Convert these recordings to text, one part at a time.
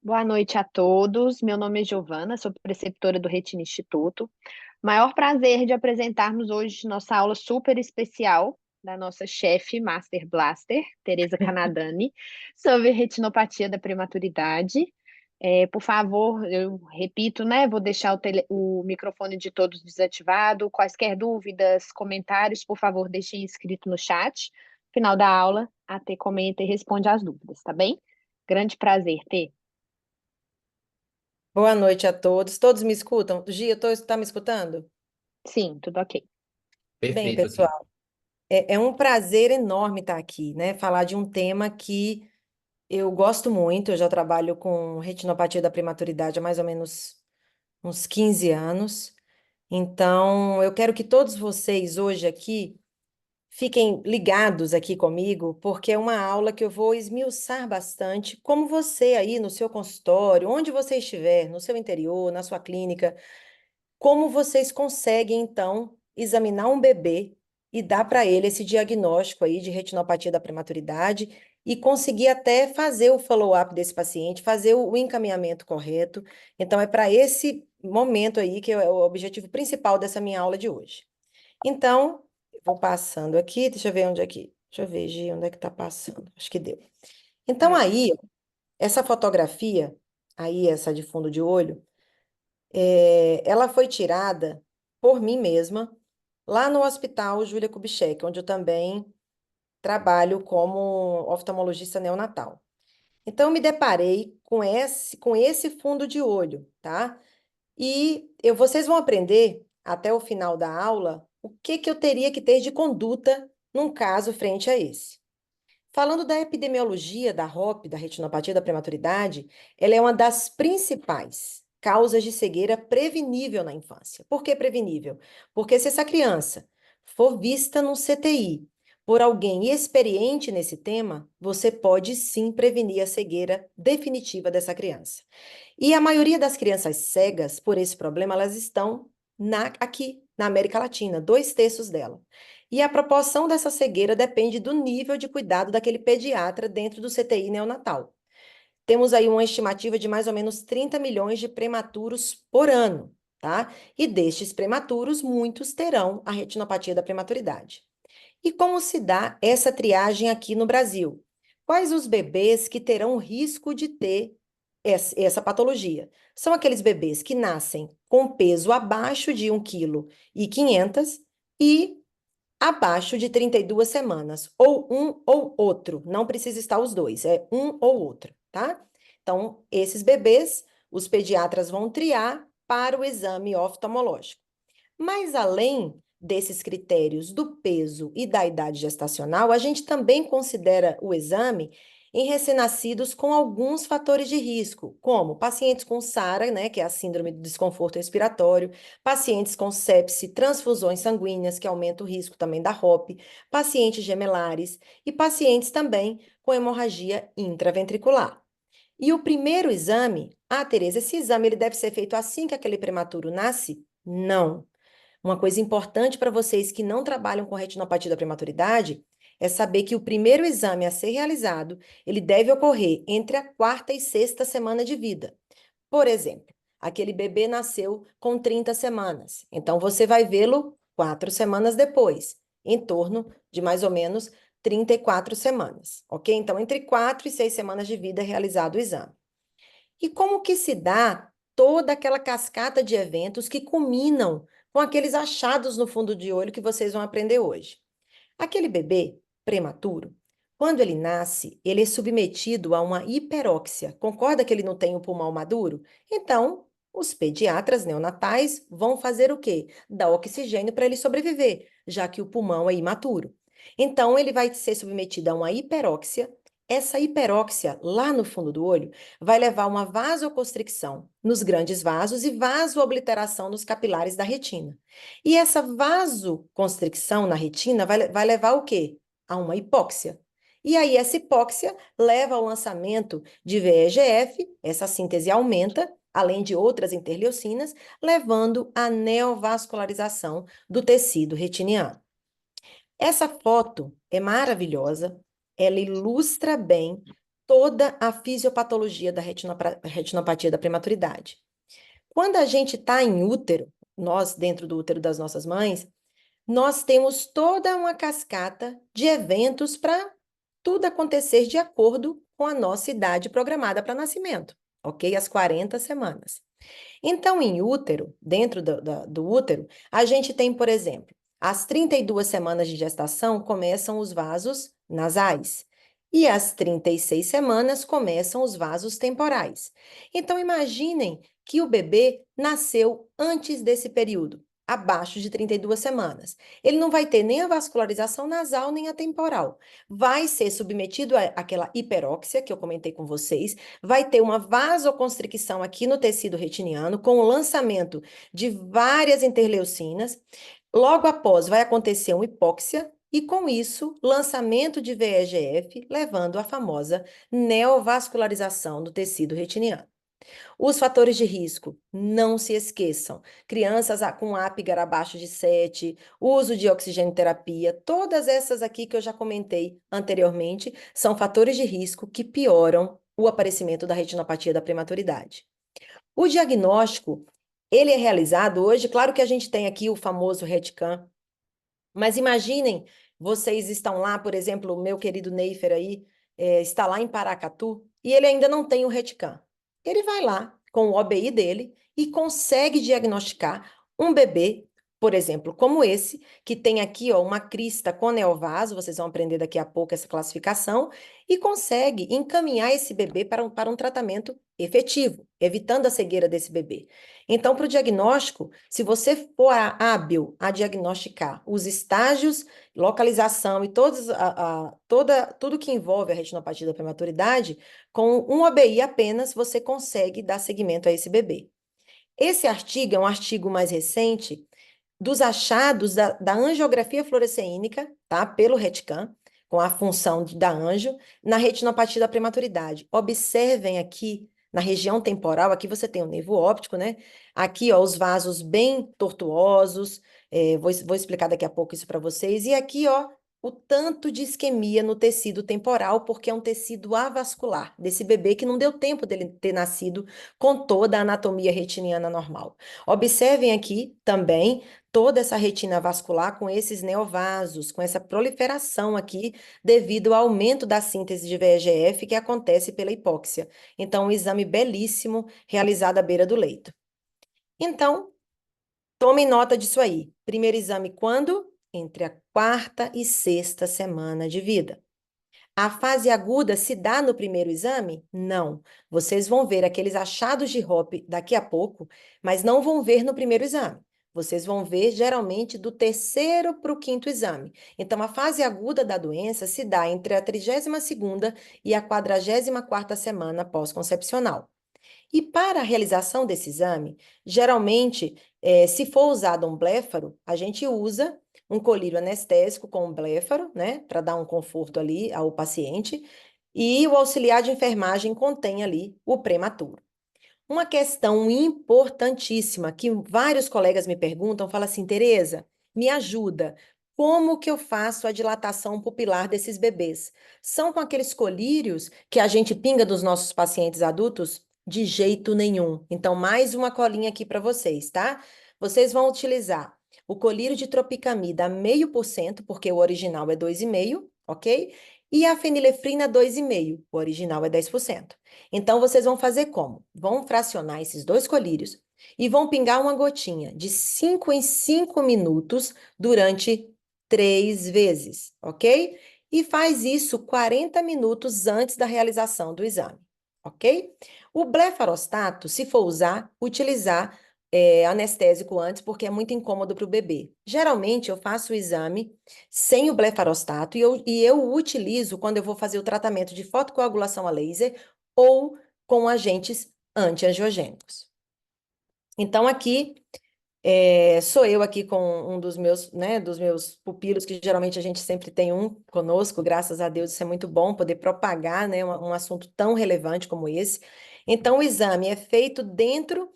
Boa noite a todos. Meu nome é Giovana, sou preceptora do Retina Instituto. Maior prazer de apresentarmos hoje nossa aula super especial da nossa chefe Master Blaster, Tereza Canadani, sobre retinopatia da prematuridade. Por favor, eu repito, né? Vou deixar o microfone de todos desativado. Quaisquer dúvidas, comentários, por favor, deixem escrito no chat. Final da aula, a T comenta e responde às dúvidas, tá bem? Grande prazer, T. Boa noite a todos. Todos me escutam? Gia, tá me escutando? Sim, tudo ok. Bem, Perfeito aqui. pessoal, é um prazer enorme estar aqui, né? Falar de um tema que eu gosto muito. Eu já trabalho com retinopatia da prematuridade há mais ou menos uns 15 anos. Então, eu quero que todos vocês hoje aqui fiquem ligados aqui comigo, porque é uma aula que eu vou esmiuçar bastante, como você aí no seu consultório, onde você estiver, no seu interior, na sua clínica. Como vocês conseguem, então, examinar um bebê e dar para ele esse diagnóstico aí de retinopatia da prematuridade e conseguir até fazer o follow-up desse paciente, fazer o encaminhamento correto. Então, é para esse momento aí que é o objetivo principal dessa minha aula de hoje. Então, eu vou passando aqui, deixa eu ver onde é que, deixa eu ver, Gi, onde é que tá passando? Acho que deu. Então, Aí. aí, essa fotografia, aí, essa de fundo de olho, ela foi tirada por mim mesma, lá no Hospital Júlia Kubitschek, onde eu também trabalho como oftalmologista neonatal. Então, eu me deparei com esse fundo de olho, tá? E vocês vão aprender até o final da aula o que que eu teria que ter de conduta num caso frente a esse. Falando da epidemiologia da ROP, da retinopatia da prematuridade, ela é uma das principais causas de cegueira prevenível na infância. Por que prevenível? Porque se essa criança for vista num CTI por alguém experiente nesse tema, você pode sim prevenir a cegueira definitiva dessa criança. E a maioria das crianças cegas por esse problema, elas estão aqui na América Latina, 2/3 dela. E a proporção dessa cegueira depende do nível de cuidado daquele pediatra dentro do CTI neonatal. Temos aí uma estimativa de mais ou menos 30 milhões de prematuros por ano, tá? E destes prematuros, muitos terão a retinopatia da prematuridade. E como se dá essa triagem aqui no Brasil? Quais os bebês que terão risco de ter essa patologia? São aqueles bebês que nascem com peso abaixo de 1,5 kg e abaixo de 32 semanas, ou um ou outro, não precisa estar os dois, é um ou outro, tá? Então, esses bebês, os pediatras vão triar para o exame oftalmológico. Mas além desses critérios do peso e da idade gestacional, a gente também considera o exame em recém-nascidos com alguns fatores de risco, como pacientes com SARA, né, que é a síndrome do desconforto respiratório, pacientes com sepse, transfusões sanguíneas, que aumenta o risco também da ROP, pacientes gemelares e pacientes também com hemorragia intraventricular. E o primeiro exame, Tereza, esse exame ele deve ser feito assim que aquele prematuro nasce? Não. Uma coisa importante para vocês que não trabalham com retinopatia da prematuridade é saber que o primeiro exame a ser realizado, ele deve ocorrer entre a quarta e sexta semana de vida. Por exemplo, aquele bebê nasceu com 30 semanas, então você vai vê-lo 4 semanas depois, em torno de mais ou menos 34 semanas, ok? Então, entre 4 e 6 semanas de vida é realizado o exame. E como que se dá toda aquela cascata de eventos que culminam com aqueles achados no fundo de olho que vocês vão aprender hoje? Aquele bebê prematuro, quando ele nasce, ele é submetido a uma hiperóxia. Concorda que ele não tem o pulmão maduro? Então, os pediatras neonatais vão fazer o quê? Dar oxigênio para ele sobreviver, já que o pulmão é imaturo. Então, ele vai ser submetido a uma hiperóxia. Essa hiperóxia, lá no fundo do olho, vai levar a uma vasoconstricção nos grandes vasos e vasoobliteração nos capilares da retina. E essa vasoconstricção na retina vai levar o quê? A uma hipóxia. E aí, essa hipóxia leva ao lançamento de VEGF, essa síntese aumenta, além de outras interleucinas, levando à neovascularização do tecido retiniano. Essa foto é maravilhosa. ela ilustra bem toda a fisiopatologia da retinopatia da prematuridade. Quando a gente está em útero, nós dentro do útero das nossas mães, nós temos toda uma cascata de eventos para tudo acontecer de acordo com a nossa idade programada para nascimento, ok? As 40 semanas. Então, em útero, dentro do útero, a gente tem, por exemplo, às 32 semanas de gestação começam os vasos nasais. E às 36 semanas começam os vasos temporais. Então, imaginem que o bebê nasceu antes desse período, abaixo de 32 semanas. Ele não vai ter nem a vascularização nasal, nem a temporal. Vai ser submetido àquela hiperóxia que eu comentei com vocês, vai ter uma vasoconstricção aqui no tecido retiniano, com o lançamento de várias interleucinas. Logo após, vai acontecer uma hipóxia, e com isso, lançamento de VEGF, levando à famosa neovascularização do tecido retiniano. Os fatores de risco, não se esqueçam. Crianças com Apgar abaixo de 7, uso de oxigenoterapia, todas essas aqui que eu já comentei anteriormente, são fatores de risco que pioram o aparecimento da retinopatia da prematuridade. O diagnóstico, ele é realizado hoje, claro que a gente tem aqui o famoso RETCAM, mas imaginem, vocês estão lá, por exemplo, o meu querido Neifer aí, está lá em Paracatu, e ele ainda não tem o RETCAM. Ele vai lá com o OBI dele e consegue diagnosticar um bebê, por exemplo, como esse, que tem aqui ó, uma crista com neovaso, vocês vão aprender daqui a pouco essa classificação, e consegue encaminhar esse bebê para um tratamento efetivo, evitando a cegueira desse bebê. Então, para o diagnóstico, se você for hábil a diagnosticar os estágios, localização e tudo que envolve a retinopatia da prematuridade, com um ABI apenas você consegue dar seguimento a esse bebê. Esse artigo é um artigo mais recente dos achados da angiografia fluoresceínica, tá? Pelo RETCAM, com a função da anjo, na retinopatia da prematuridade. Observem aqui, na região temporal, aqui você tem o nervo óptico, né? Aqui, ó, os vasos bem tortuosos, vou explicar daqui a pouco isso para vocês. E aqui, ó, o tanto de isquemia no tecido temporal, porque é um tecido avascular desse bebê que não deu tempo dele ter nascido com toda a anatomia retiniana normal. Observem aqui também toda essa retina vascular com esses neovasos, com essa proliferação aqui, devido ao aumento da síntese de VEGF que acontece pela hipóxia. Então, um exame belíssimo realizado à beira do leito. Então, tomem nota disso aí. Primeiro exame quando? Entre a quarta e sexta semana de vida. A fase aguda se dá no primeiro exame? Não. Vocês vão ver aqueles achados de Hope daqui a pouco, mas não vão ver no primeiro exame. Vocês vão ver geralmente do terceiro para o quinto exame. Então, a fase aguda da doença se dá entre a 32ª e a 44ª semana pós-concepcional. E para a realização desse exame, geralmente, se for usado um bléfaro, a gente usa um colírio anestésico com um bléfaro, né, para dar um conforto ali ao paciente, e o auxiliar de enfermagem contém ali o prematuro. Uma questão importantíssima que vários colegas me perguntam, fala assim, Tereza, me ajuda, como que eu faço a dilatação pupilar desses bebês? São com aqueles colírios que a gente pinga dos nossos pacientes adultos? De jeito nenhum. Então, mais uma colinha aqui para vocês, tá? Vocês vão utilizar o colírio de tropicamida a 0,5%, porque o original é 2,5%, ok? E a fenilefrina 2,5%, o original é 10%. Então, vocês vão fazer como? Vão fracionar esses dois colírios e vão pingar uma gotinha de 5 em 5 minutos durante 3 vezes, ok? E faz isso 40 minutos antes da realização do exame, ok? O blefarostato, se for utilizar anestésico antes, porque é muito incômodo para o bebê. Geralmente, eu faço o exame sem o blefarostato e eu o utilizo quando eu vou fazer o tratamento de fotocoagulação a laser ou com agentes antiangiogênicos. Então, aqui, sou eu aqui com um dos meus pupilos, que geralmente a gente sempre tem um conosco, graças a Deus, isso é muito bom, poder propagar, né, um assunto tão relevante como esse. Então, o exame é feito dentro,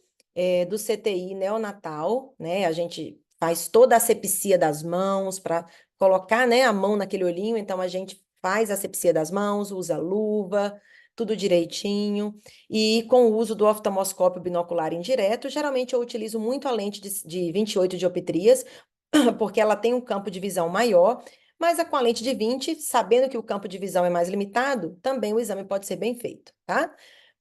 do CTI neonatal, né, a gente faz toda a asepsia das mãos para colocar, né, a mão naquele olhinho, então a gente faz a asepsia das mãos, usa luva, tudo direitinho, e com o uso do oftalmoscópio binocular indireto, geralmente eu utilizo muito a lente de 28 dioptrias, porque ela tem um campo de visão maior, mas com a lente de 20, sabendo que o campo de visão é mais limitado, também o exame pode ser bem feito, tá?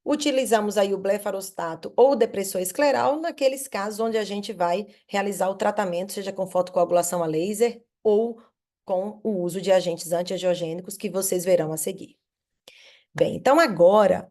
Utilizamos aí o blefarostato ou depressor escleral naqueles casos onde a gente vai realizar o tratamento, seja com fotocoagulação a laser ou com o uso de agentes antiangiogênicos que vocês verão a seguir. Bem, então agora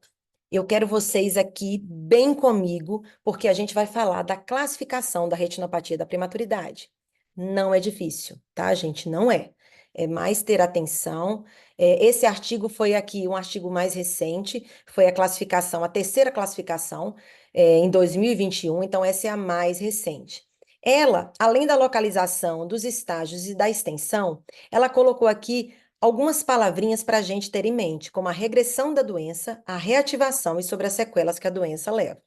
eu quero vocês aqui bem comigo, porque a gente vai falar da classificação da retinopatia da prematuridade. Não é difícil, tá, gente? Não é. É mais ter atenção. Esse artigo foi aqui um artigo mais recente, foi a classificação, a terceira classificação, em 2021, então essa é a mais recente. Ela, além da localização, dos estágios e da extensão, ela colocou aqui algumas palavrinhas para a gente ter em mente, como a regressão da doença, a reativação e sobre as sequelas que a doença leva.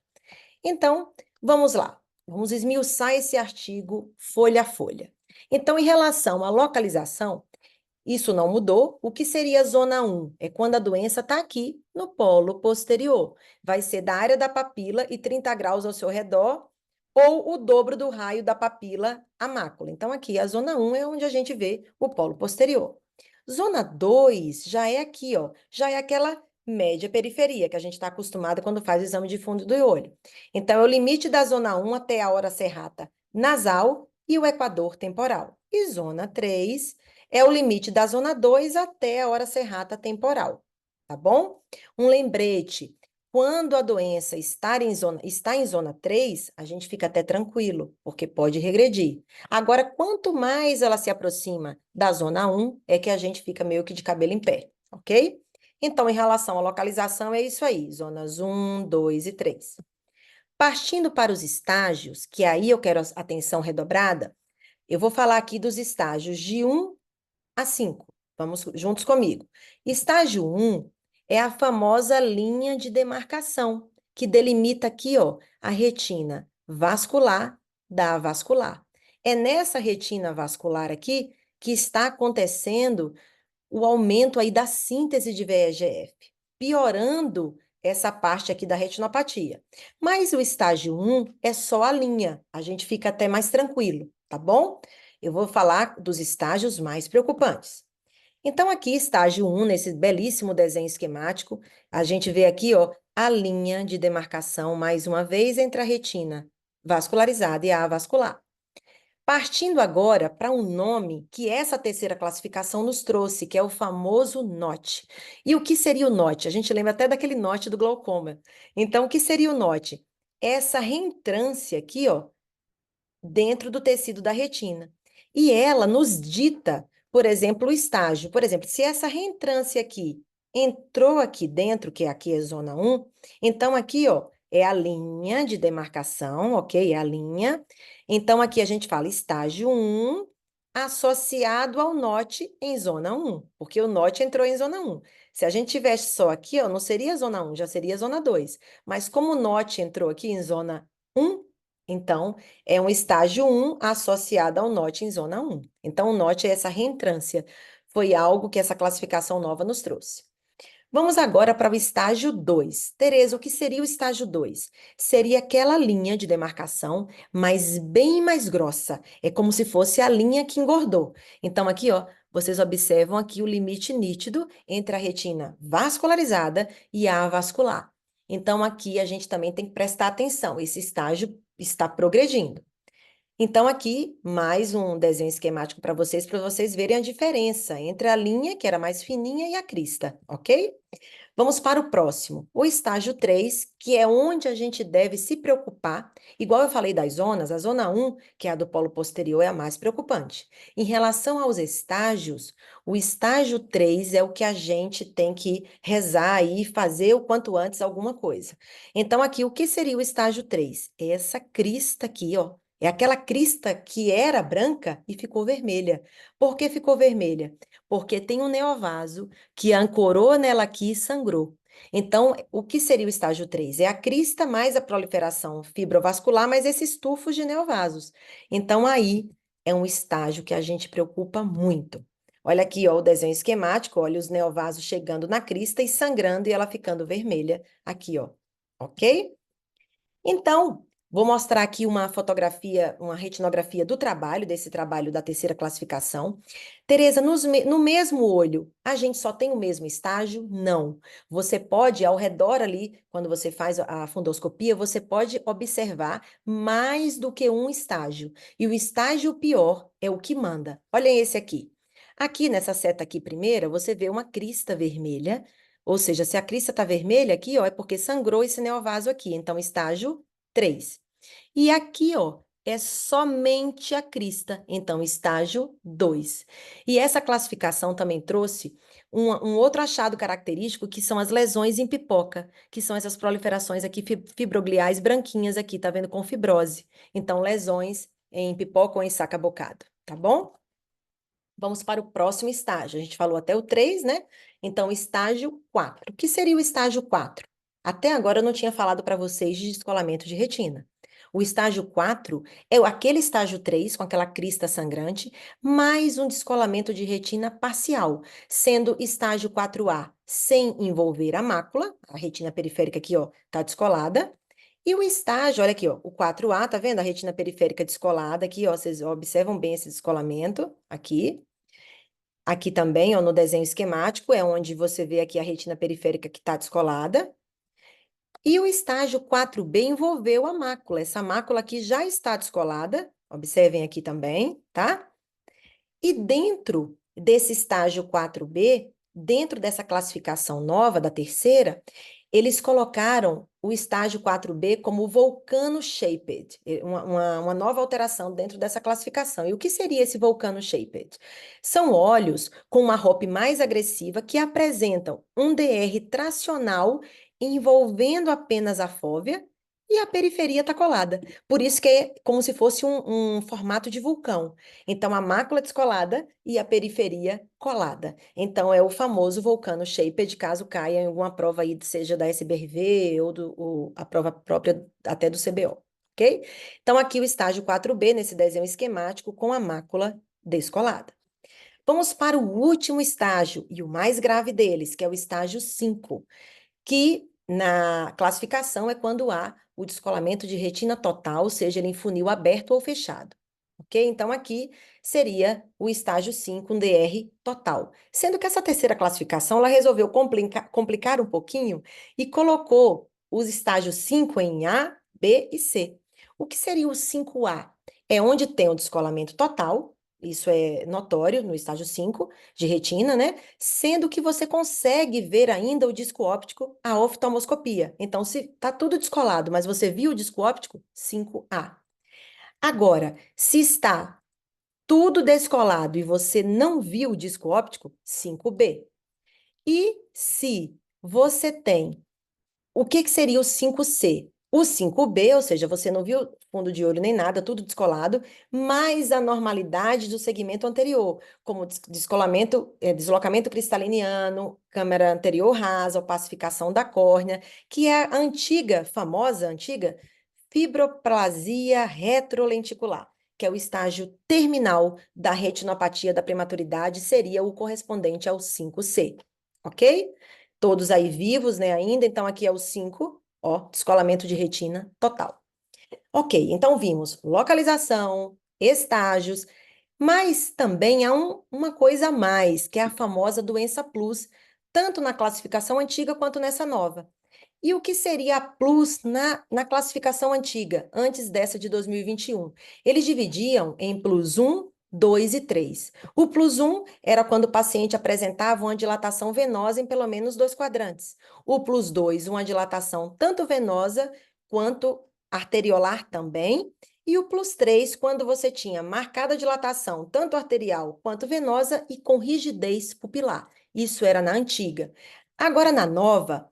Então, vamos lá. Vamos esmiuçar esse artigo folha a folha. Então, em relação à localização, isso não mudou. O que seria a zona 1? É quando a doença está aqui no polo posterior. Vai ser da área da papila e 30 graus ao seu redor, ou o dobro do raio da papila à mácula. Então, aqui a zona 1 é onde a gente vê o polo posterior. Zona 2 já é aqui, ó, já é aquela média periferia que a gente está acostumado quando faz o exame de fundo do olho. Então, é o limite da zona 1 até a hora serrata nasal e o equador temporal. E zona 3 é o limite da zona 2 até a hora serrata temporal, tá bom? Um lembrete, quando a doença está em zona 3, a gente fica até tranquilo, porque pode regredir. Agora, quanto mais ela se aproxima da zona 1, é que a gente fica meio que de cabelo em pé, ok? Então, em relação à localização, é isso aí, zonas 1, 2 e 3. Partindo para os estágios, que aí eu quero atenção redobrada, eu vou falar aqui dos estágios de 1 a 5. Vamos juntos comigo. Estágio 1 é a famosa linha de demarcação, que delimita aqui, ó, a retina vascular da avascular. É nessa retina vascular aqui que está acontecendo o aumento aí da síntese de VEGF, piorando essa parte aqui da retinopatia. Mas o estágio 1 é só a linha, a gente fica até mais tranquilo, tá bom? Eu vou falar dos estágios mais preocupantes. Então, aqui, estágio 1, nesse belíssimo desenho esquemático, a gente vê aqui, ó, a linha de demarcação, mais uma vez, entre a retina vascularizada e a avascular. Partindo agora para um nome que essa terceira classificação nos trouxe, que é o famoso NOT. E o que seria o NOT? A gente lembra até daquele NOT do glaucoma. Então, o que seria o NOT? Essa reentrância aqui, ó, dentro do tecido da retina. E ela nos dita, por exemplo, o estágio. Por exemplo, se essa reentrância aqui entrou aqui dentro, que aqui é zona 1, então aqui, ó, é a linha de demarcação, ok? É a linha. Então, aqui a gente fala estágio 1 associado ao NOT em zona 1, porque o NOT entrou em zona 1. Se a gente tivesse só aqui, ó, não seria zona 1, já seria zona 2. Mas como o NOT entrou aqui em zona 1, então, é um estágio 1 associado ao NOT em zona 1. Então, o NOT é essa reentrância. Foi algo que essa classificação nova nos trouxe. Vamos agora para o estágio 2. Tereza, o que seria o estágio 2? Seria aquela linha de demarcação, mas bem mais grossa. É como se fosse a linha que engordou. Então, aqui, ó, vocês observam aqui o limite nítido entre a retina vascularizada e a avascular. Então, aqui a gente também tem que prestar atenção. Esse estágio está progredindo. Então, aqui, mais um desenho esquemático para vocês verem a diferença entre a linha, que era mais fininha, e a crista, ok? Vamos para o próximo, o estágio 3, que é onde a gente deve se preocupar. Igual eu falei das zonas, a zona 1, que é a do polo posterior, é a mais preocupante. Em relação aos estágios, o estágio 3 é o que a gente tem que rezar e fazer o quanto antes alguma coisa. Então, aqui, o que seria o estágio 3? Essa crista aqui, ó. É aquela crista que era branca e ficou vermelha. Por que ficou vermelha? Porque tem um neovaso que ancorou nela aqui e sangrou. Então, o que seria o estágio 3? É a crista mais a proliferação fibrovascular, mais esses tufos de neovasos. Então, aí é um estágio que a gente preocupa muito. Olha aqui, ó, o desenho esquemático, olha os neovasos chegando na crista e sangrando e ela ficando vermelha aqui, ó. Ok? Então, vou mostrar aqui uma fotografia, uma retinografia do trabalho, desse trabalho da terceira classificação. Tereza, no mesmo olho, a gente só tem o mesmo estágio? Não. Você pode, ao redor ali, quando você faz a fundoscopia, você pode observar mais do que um estágio. E o estágio pior é o que manda. Olha esse aqui. Aqui, nessa seta aqui primeira, você vê uma crista vermelha. Ou seja, se a crista está vermelha aqui, ó, é porque sangrou esse neovaso aqui. Então, estágio 3. E aqui, ó, é somente a crista. Então, estágio 2. E essa classificação também trouxe um outro achado característico, que são as lesões em pipoca, que são essas proliferações aqui fibrogliais branquinhas aqui, tá vendo? Com fibrose. Então, lesões em pipoca ou em saca-bocado, tá bom? Vamos para o próximo estágio. A gente falou até o 3, né? Então, estágio 4. O que seria o estágio 4? Até agora eu não tinha falado para vocês de descolamento de retina. O estágio 4 é aquele estágio 3, com aquela crista sangrante, mais um descolamento de retina parcial, sendo estágio 4A sem envolver a mácula, a retina periférica aqui, ó, tá descolada. E o estágio, olha aqui, ó, o 4A, tá vendo? A retina periférica descolada aqui, ó, vocês observam bem esse descolamento aqui. Aqui também, ó, no desenho esquemático, é onde você vê aqui a retina periférica que está descolada. E o estágio 4B envolveu a mácula. Essa mácula aqui já está descolada. Observem aqui também, tá? E dentro desse estágio 4B, dentro dessa classificação nova da terceira, eles colocaram o estágio 4B como volcano shaped, uma nova alteração dentro dessa classificação. E o que seria esse volcano shaped? São olhos com uma roupa mais agressiva que apresentam um DR tracional envolvendo apenas a fóvea e a periferia está colada. Por isso que é como se fosse um formato de vulcão. Então, a mácula descolada e a periferia colada. Então, é o famoso vulcano shaped, caso caia em alguma prova aí, seja da SBRV ou a prova própria até do CBO, ok? Então, aqui o estágio 4B, nesse desenho esquemático, com a mácula descolada. Vamos para o último estágio, e o mais grave deles, que é o estágio 5, que na classificação é quando há o descolamento de retina total, seja ele em funil aberto ou fechado. Ok? Então, aqui seria o estágio 5, um DR total. Sendo que essa terceira classificação, ela resolveu complicar um pouquinho e colocou os estágios 5 em A, B e C. O que seria o 5A? É onde tem o descolamento total, isso é notório no estágio 5 de retina, né? Sendo que você consegue ver ainda o disco óptico, a oftalmoscopia. Então, se tá tudo descolado, mas você viu o disco óptico, 5A. Agora, se está tudo descolado e você não viu o disco óptico, 5B. E se você tem, o que seria o 5C? O 5B, ou seja, você não viu fundo de olho nem nada, tudo descolado, mais a normalidade do segmento anterior, como descolamento, deslocamento cristaliniano, câmera anterior rasa, opacificação da córnea, que é a antiga, famosa, antiga, fibroplasia retrolenticular, que é o estágio terminal da retinopatia da prematuridade, seria o correspondente ao 5C, ok? Todos aí vivos, né, ainda, então aqui é o 5, ó, descolamento de retina total. Ok, então vimos localização, estágios, mas também há uma coisa a mais, que é a famosa doença plus, tanto na classificação antiga quanto nessa nova. E o que seria a plus na classificação antiga, antes dessa de 2021? Eles dividiam em plus 1, 2 e 3. O plus 1 era quando o paciente apresentava uma dilatação venosa em pelo menos 2 quadrantes. O plus 2, uma dilatação tanto venosa quanto arteriolar também. E o plus 3, quando você tinha marcada dilatação tanto arterial quanto venosa e com rigidez pupilar. Isso era na antiga. Agora, na nova,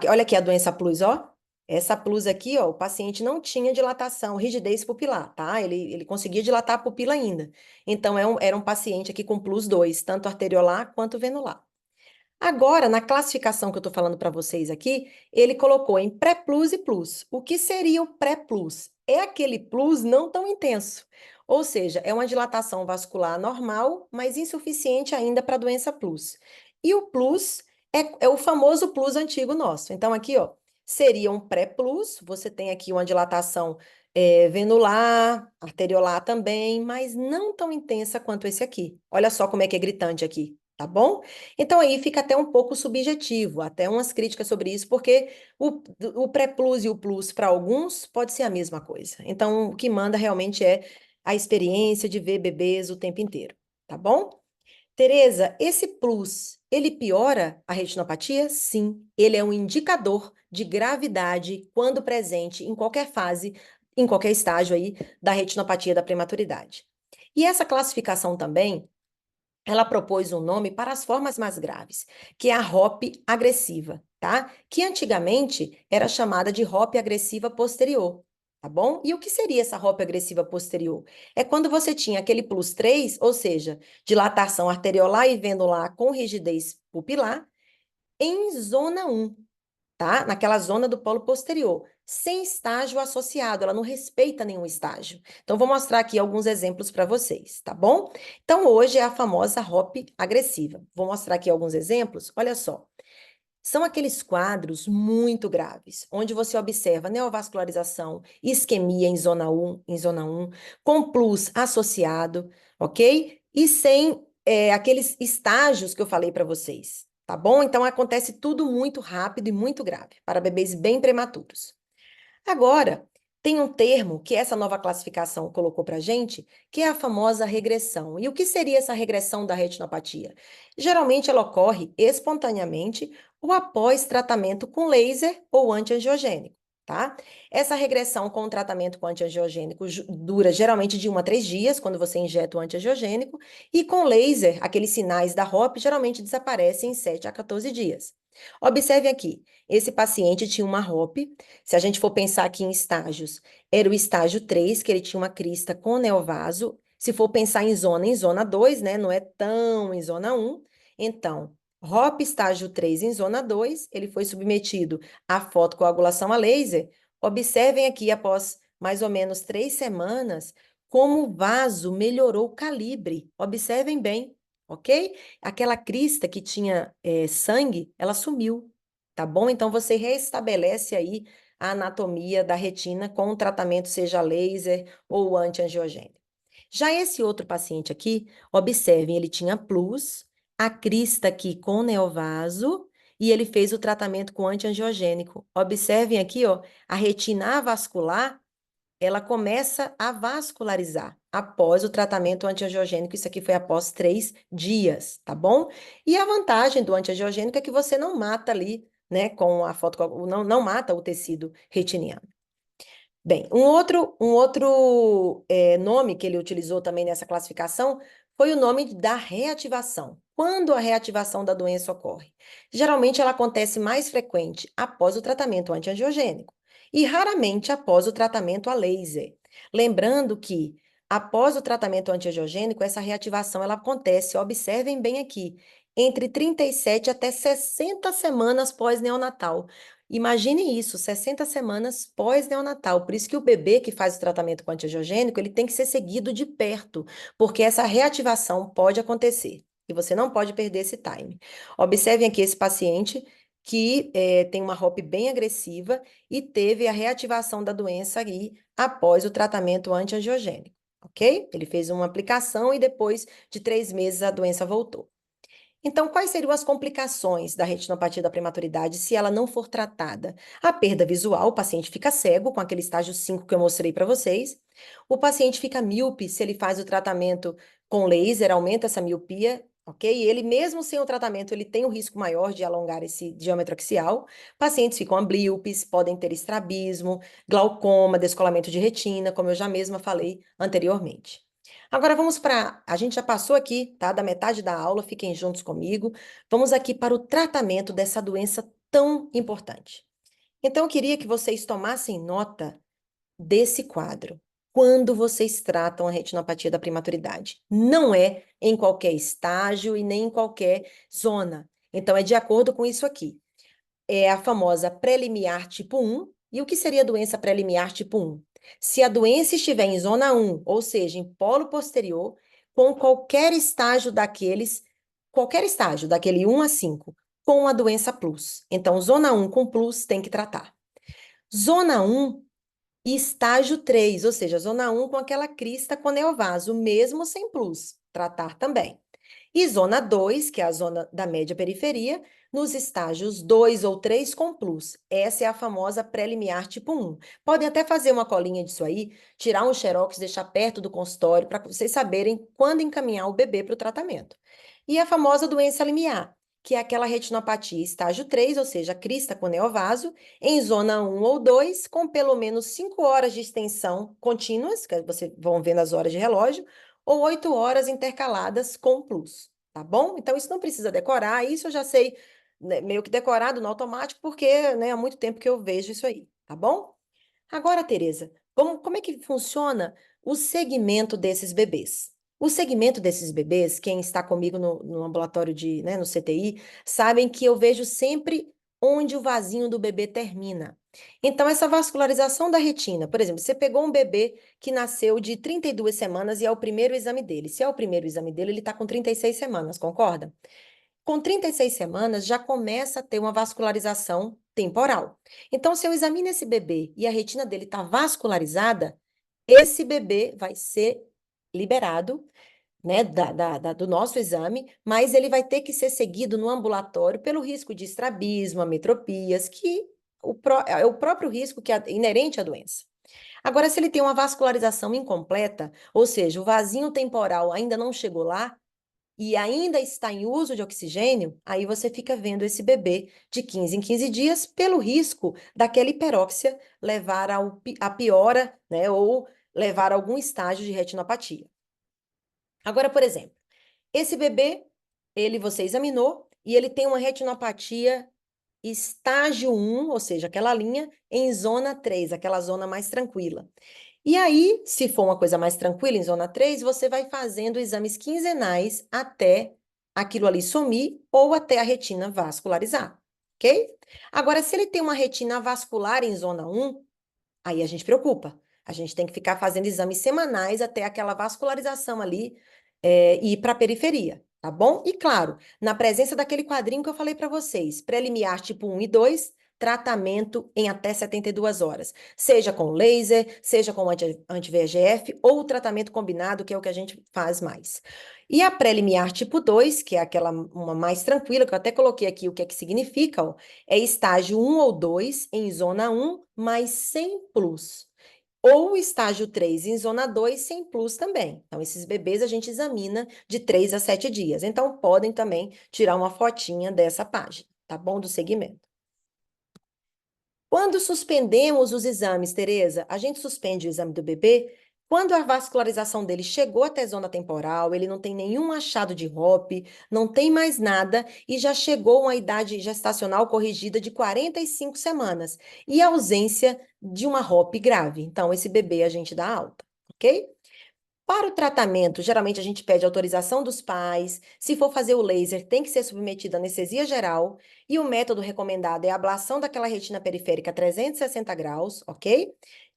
olha aqui a doença plus, ó. Essa plus aqui, ó, o paciente não tinha dilatação, rigidez pupilar, tá? Ele conseguia dilatar a pupila ainda. Então, era um paciente aqui com plus 2, tanto arteriolar quanto venular. Agora, na classificação que eu estou falando para vocês aqui, ele colocou em pré-plus e plus. O que seria o pré-plus? É aquele plus não tão intenso. Ou seja, é uma dilatação vascular normal, mas insuficiente ainda para a doença plus. E o plus é o famoso plus antigo nosso. Então, aqui, ó, seria um pré-plus, você tem aqui uma dilatação venular, arteriolar também, mas não tão intensa quanto esse aqui. Olha só como é que é gritante aqui, tá bom? Então aí fica até um pouco subjetivo, até umas críticas sobre isso, porque o pré-plus e o plus para alguns pode ser a mesma coisa. Então o que manda realmente é a experiência de ver bebês o tempo inteiro, tá bom? Tereza, esse plus, ele piora a retinopatia? Sim, ele é um indicador de gravidade quando presente em qualquer fase, em qualquer estágio aí da retinopatia da prematuridade. E essa classificação também, ela propôs um nome para as formas mais graves, que é a HOP agressiva, tá? Que antigamente era chamada de HOP agressiva posterior, tá bom? E o que seria essa HOP agressiva posterior? É quando você tinha aquele plus 3, ou seja, dilatação arteriolar e venular com rigidez pupilar, em zona 1, tá? Naquela zona do polo posterior, sem estágio associado, ela não respeita nenhum estágio. Então, vou mostrar aqui alguns exemplos para vocês, tá bom? Então, hoje é a famosa HOP agressiva. Vou mostrar aqui alguns exemplos. Olha só. São aqueles quadros muito graves, onde você observa neovascularização, isquemia em zona 1, com plus associado, ok? E sem aqueles estágios que eu falei para vocês, tá bom? Então acontece tudo muito rápido e muito grave, para bebês bem prematuros. Agora, tem um termo que essa nova classificação colocou para a gente, que é a famosa regressão. E o que seria essa regressão da retinopatia? Geralmente ela ocorre espontaneamente ou após tratamento com laser ou antiangiogênico, tá? Essa regressão com o tratamento com antiangiogênico dura geralmente de 1 a 3 dias, quando você injeta o antiangiogênico, e com laser, aqueles sinais da ROP geralmente desaparecem em 7 a 14 dias. Observe aqui, esse paciente tinha uma ROP, se a gente for pensar aqui em estágios, era o estágio 3, que ele tinha uma crista com neovaso. Se for pensar em zona 2, né? Não é tão em zona 1. Então, ROP estágio 3 em zona 2, ele foi submetido à fotocoagulação a laser. Observem aqui, após mais ou menos 3 semanas, como o vaso melhorou o calibre. Observem bem, ok? Aquela crista que tinha sangue, ela sumiu, tá bom? Então, você restabelece aí a anatomia da retina com um tratamento, seja laser ou antiangiogênico. Já esse outro paciente aqui, observem, ele tinha plus, a crista aqui com neovaso, e ele fez o tratamento com antiangiogênico. Observem aqui, ó, a retina avascular, ela começa a vascularizar após o tratamento antiangiogênico. Isso aqui foi após 3 dias, tá bom? E a vantagem do antiangiogênico é que você não mata ali, né, com a foto, não mata o tecido retiniano. Bem, um outro nome que ele utilizou também nessa classificação foi o nome da reativação. Quando a reativação da doença ocorre? Geralmente ela acontece mais frequente após o tratamento antiangiogênico e raramente após o tratamento a laser. Lembrando que após o tratamento antiangiogênico, essa reativação ela acontece, observem bem aqui, entre 37 até 60 semanas pós-neonatal. Imagine isso, 60 semanas pós-neonatal. Por isso que o bebê que faz o tratamento com antiangiogênico, ele tem que ser seguido de perto, porque essa reativação pode acontecer e você não pode perder esse time. Observem aqui esse paciente que tem uma ROP bem agressiva e teve a reativação da doença aí após o tratamento antiangiogênico, ok? Ele fez uma aplicação e depois de 3 meses a doença voltou. Então, quais seriam as complicações da retinopatia da prematuridade se ela não for tratada? A perda visual, o paciente fica cego, com aquele estágio 5 que eu mostrei para vocês. O paciente fica míope se ele faz o tratamento com laser, aumenta essa miopia, ok? E ele, mesmo sem o tratamento, ele tem um risco maior de alongar esse diâmetro axial. Pacientes ficam amblíopes, podem ter estrabismo, glaucoma, descolamento de retina, como eu já mesma falei anteriormente. Agora vamos para. A gente já passou aqui, tá? Da metade da aula, fiquem juntos comigo. Vamos aqui para o tratamento dessa doença tão importante. Então, eu queria que vocês tomassem nota desse quadro. Quando vocês tratam a retinopatia da prematuridade. Não é em qualquer estágio e nem em qualquer zona. Então, é de acordo com isso aqui. É a famosa prelimiar tipo 1. E o que seria a doença prelimiar tipo 1? Se a doença estiver em zona 1, ou seja, em polo posterior, com qualquer estágio daquele 1 a 5, com a doença plus. Então, zona 1 com plus tem que tratar. Zona 1 e estágio 3, ou seja, zona 1 com aquela crista com neovaso, mesmo sem plus, tratar também. E zona 2, que é a zona da média periferia, nos estágios 2 ou 3 com plus. Essa é a famosa pré-limiar tipo 1. Podem até fazer uma colinha disso aí, tirar um xerox, deixar perto do consultório, para vocês saberem quando encaminhar o bebê para o tratamento. E a famosa doença limiar, que é aquela retinopatia estágio 3, ou seja, crista com neovaso, em zona 1 ou 2, com pelo menos 5 horas de extensão contínuas, que vocês vão ver nas horas de relógio, ou 8 horas intercaladas com plus, tá bom? Então, isso não precisa decorar, isso eu já sei, né, meio que decorado no automático, porque, né, há muito tempo que eu vejo isso aí, tá bom? Agora, Tereza, como é que funciona o segmento desses bebês? O segmento desses bebês, quem está comigo no ambulatório né, no CTI, sabem que eu vejo sempre onde o vasinho do bebê termina. Então, essa vascularização da retina, por exemplo, você pegou um bebê que nasceu de 32 semanas e é o primeiro exame dele. Se é o primeiro exame dele, ele está com 36 semanas, concorda? Com 36 semanas, já começa a ter uma vascularização temporal. Então, se eu examino esse bebê e a retina dele está vascularizada, esse bebê vai ser liberado, né, do nosso exame, mas ele vai ter que ser seguido no ambulatório pelo risco de estrabismo, ametropias, que é o próprio risco que é inerente à doença. Agora, se ele tem uma vascularização incompleta, ou seja, o vasinho temporal ainda não chegou lá, e ainda está em uso de oxigênio, aí você fica vendo esse bebê de 15 em 15 dias pelo risco daquela hiperóxia levar a piora, né, ou levar a algum estágio de retinopatia. Agora, por exemplo, esse bebê, você examinou e ele tem uma retinopatia estágio 1, ou seja, aquela linha em zona 3, aquela zona mais tranquila. E aí, se for uma coisa mais tranquila, em zona 3, você vai fazendo exames quinzenais até aquilo ali sumir ou até a retina vascularizar, ok? Agora, se ele tem uma retina vascular em zona 1, aí a gente preocupa. A gente tem que ficar fazendo exames semanais até aquela vascularização ali ir para a periferia, tá bom? E claro, na presença daquele quadrinho que eu falei para vocês, prelimiar tipo 1 e 2, tratamento em até 72 horas, seja com laser, seja com anti-VEGF ou tratamento combinado, que é o que a gente faz mais. E a prelimiar tipo 2, que é aquela uma mais tranquila, que eu até coloquei aqui o que é que significa, ó, é estágio 1 ou 2 em zona 1, mas sem plus. Ou estágio 3 em zona 2 sem plus também. Então, esses bebês a gente examina de 3 a 7 dias. Então, podem também tirar uma fotinha dessa página, tá bom? Do segmento. Quando suspendemos os exames, Tereza, a gente suspende o exame do bebê quando a vascularização dele chegou até zona temporal, ele não tem nenhum achado de HOP, não tem mais nada e já chegou a uma idade gestacional corrigida de 45 semanas e ausência de uma HOP grave. Então, esse bebê a gente dá alta, ok? Para o tratamento, geralmente a gente pede autorização dos pais. Se for fazer o laser, tem que ser submetido a anestesia geral. E o método recomendado é a ablação daquela retina periférica a 360 graus, ok?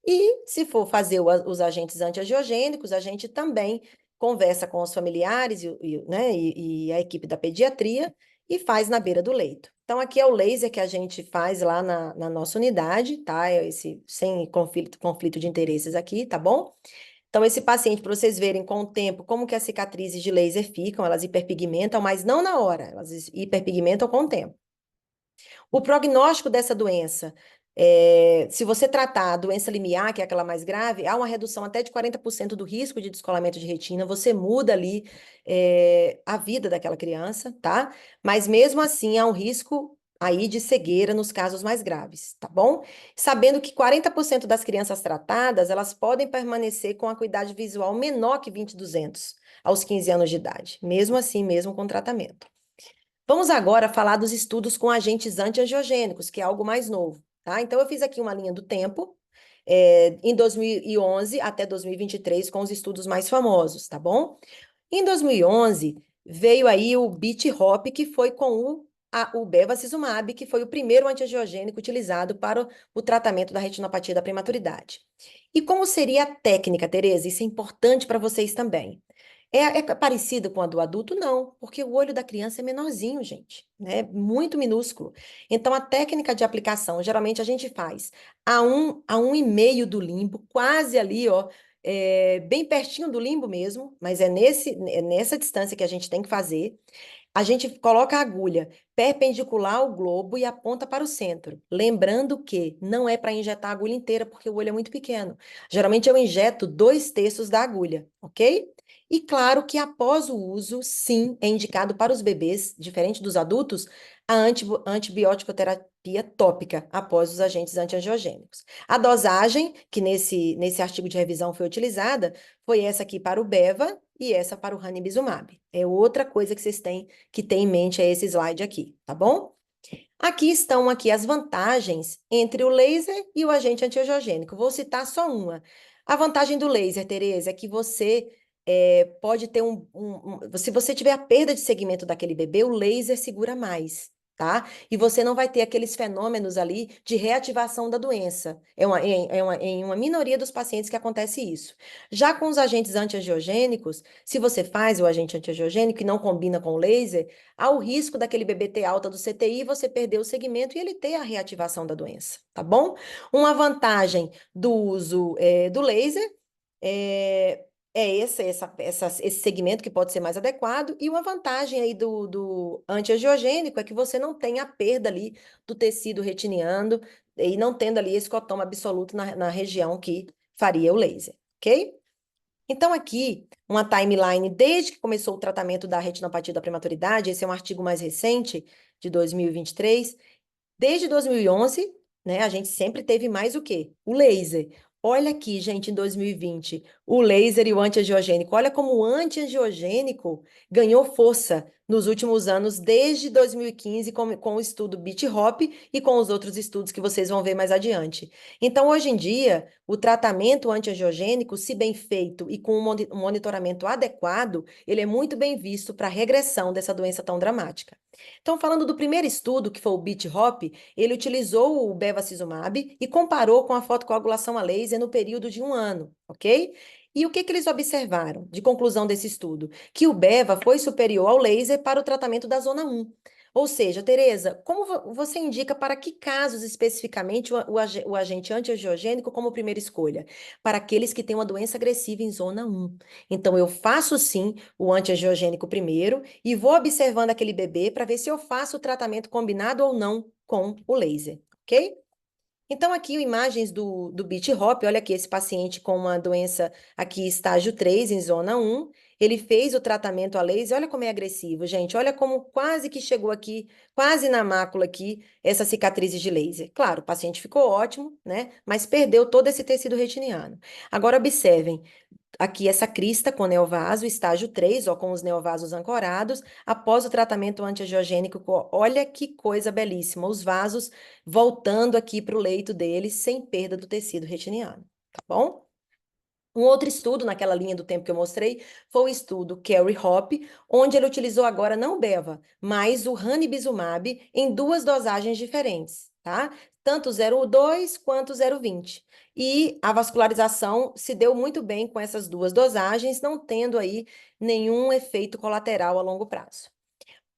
E se for fazer os agentes antiangiogênicos, a gente também conversa com os familiares né, e a equipe da pediatria e faz na beira do leito. Então, aqui é o laser que a gente faz lá na nossa unidade, tá? Sem conflito de interesses aqui, tá bom? Então, esse paciente, para vocês verem com o tempo como que as cicatrizes de laser ficam, elas hiperpigmentam, mas não na hora, elas hiperpigmentam com o tempo. O prognóstico dessa doença, se você tratar a doença limiar, que é aquela mais grave, há uma redução até de 40% do risco de descolamento de retina, você muda ali a vida daquela criança, tá? Mas mesmo assim há um risco aí de cegueira nos casos mais graves, tá bom? Sabendo que 40% das crianças tratadas, elas podem permanecer com acuidade visual menor que 20/200 aos 15 anos de idade, mesmo assim, mesmo com tratamento. Vamos agora falar dos estudos com agentes antiangiogênicos, que é algo mais novo, tá? Então, eu fiz aqui uma linha do tempo, em 2011 até 2023, com os estudos mais famosos, tá bom? Em 2011, veio aí o BIT-HOP, que foi com o o bevacizumab, que foi o primeiro antiangiogênico utilizado para o tratamento da retinopatia da prematuridade. E como seria a técnica, Tereza? Isso é importante para vocês também. É parecido com a do adulto? Não, porque o olho da criança é menorzinho, gente, né? Muito minúsculo. Então, a técnica de aplicação, geralmente a gente faz a um e meio do limbo, quase ali, ó, bem pertinho do limbo mesmo, mas é nessa distância que a gente tem que fazer. A gente coloca a agulha perpendicular ao globo e aponta para o centro. Lembrando que não é para injetar a agulha inteira, porque o olho é muito pequeno. Geralmente eu injeto 2/3 da agulha, ok? E claro que após o uso, sim, é indicado para os bebês, diferente dos adultos, a antibiótico-terapia tópica após os agentes antiangiogênicos. A dosagem, que nesse artigo de revisão foi utilizada, foi essa aqui para o Beva e essa para o ranibizumab. É outra coisa que vocês têm que ter em mente, é esse slide aqui, tá bom? Aqui estão aqui as vantagens entre o laser e o agente antiangiogênico. Vou citar só uma. A vantagem do laser, Tereza, é que você pode ter se você tiver a perda de segmento daquele bebê, o laser segura mais, tá? E você não vai ter aqueles fenômenos ali de reativação da doença. Em uma minoria dos pacientes que acontece isso. Já com os agentes antiangiogênicos, se você faz o agente antiangiogênico e não combina com o laser, há o risco daquele bebê ter alta do CTI, você perder o segmento e ele ter a reativação da doença, tá bom? Uma vantagem do uso do laser é, esse segmento que pode ser mais adequado, e uma vantagem aí do antiangiogênico é que você não tem a perda ali do tecido retiniano e não tendo ali escotoma absoluto na região que faria o laser, ok? Então, aqui, uma timeline desde que começou o tratamento da retinopatia da prematuridade, esse é um artigo mais recente, de 2023. Desde 2011, né, a gente sempre teve mais o quê? O laser. Olha aqui, gente, em 2020, o laser e o antiangiogênico. Olha como o antiangiogênico ganhou força nos últimos anos, desde 2015, com o estudo BIT-HOP e com os outros estudos que vocês vão ver mais adiante. Então, hoje em dia, o tratamento antiangiogênico, se bem feito e com um monitoramento adequado, ele é muito bem visto para a regressão dessa doença tão dramática. Então, falando do primeiro estudo, que foi o BIT-HOP, ele utilizou o bevacizumab e comparou com a fotocoagulação a laser no período de 1 ano, ok? E o que eles observaram de conclusão desse estudo? Que o beva foi superior ao laser para o tratamento da zona 1. Ou seja, Tereza, como você indica para que casos especificamente o agente antiangiogênico como primeira escolha? Para aqueles que têm uma doença agressiva em zona 1. Então, eu faço sim o antiangiogênico primeiro e vou observando aquele bebê para ver se eu faço o tratamento combinado ou não com o laser, ok? Então, aqui imagens do BIT-HOP, olha aqui esse paciente com uma doença aqui, estágio 3, em zona 1, ele fez o tratamento a laser, olha como é agressivo, gente, olha como quase que chegou aqui, quase na mácula aqui, essa cicatriz de laser. Claro, o paciente ficou ótimo, né, mas perdeu todo esse tecido retiniano. Agora, observem, aqui essa crista com neovaso, estágio 3, ó, com os neovasos ancorados, após o tratamento antiangiogênico. Olha que coisa belíssima, os vasos voltando aqui para o leito deles, sem perda do tecido retiniano, tá bom? Um outro estudo, naquela linha do tempo que eu mostrei, foi o estudo Kerry Hop, onde ele utilizou agora não o Beva, mas o ranibizumab em duas dosagens diferentes, tá? Tanto 0,2 quanto 0,20. E a vascularização se deu muito bem com essas duas dosagens, não tendo aí nenhum efeito colateral a longo prazo.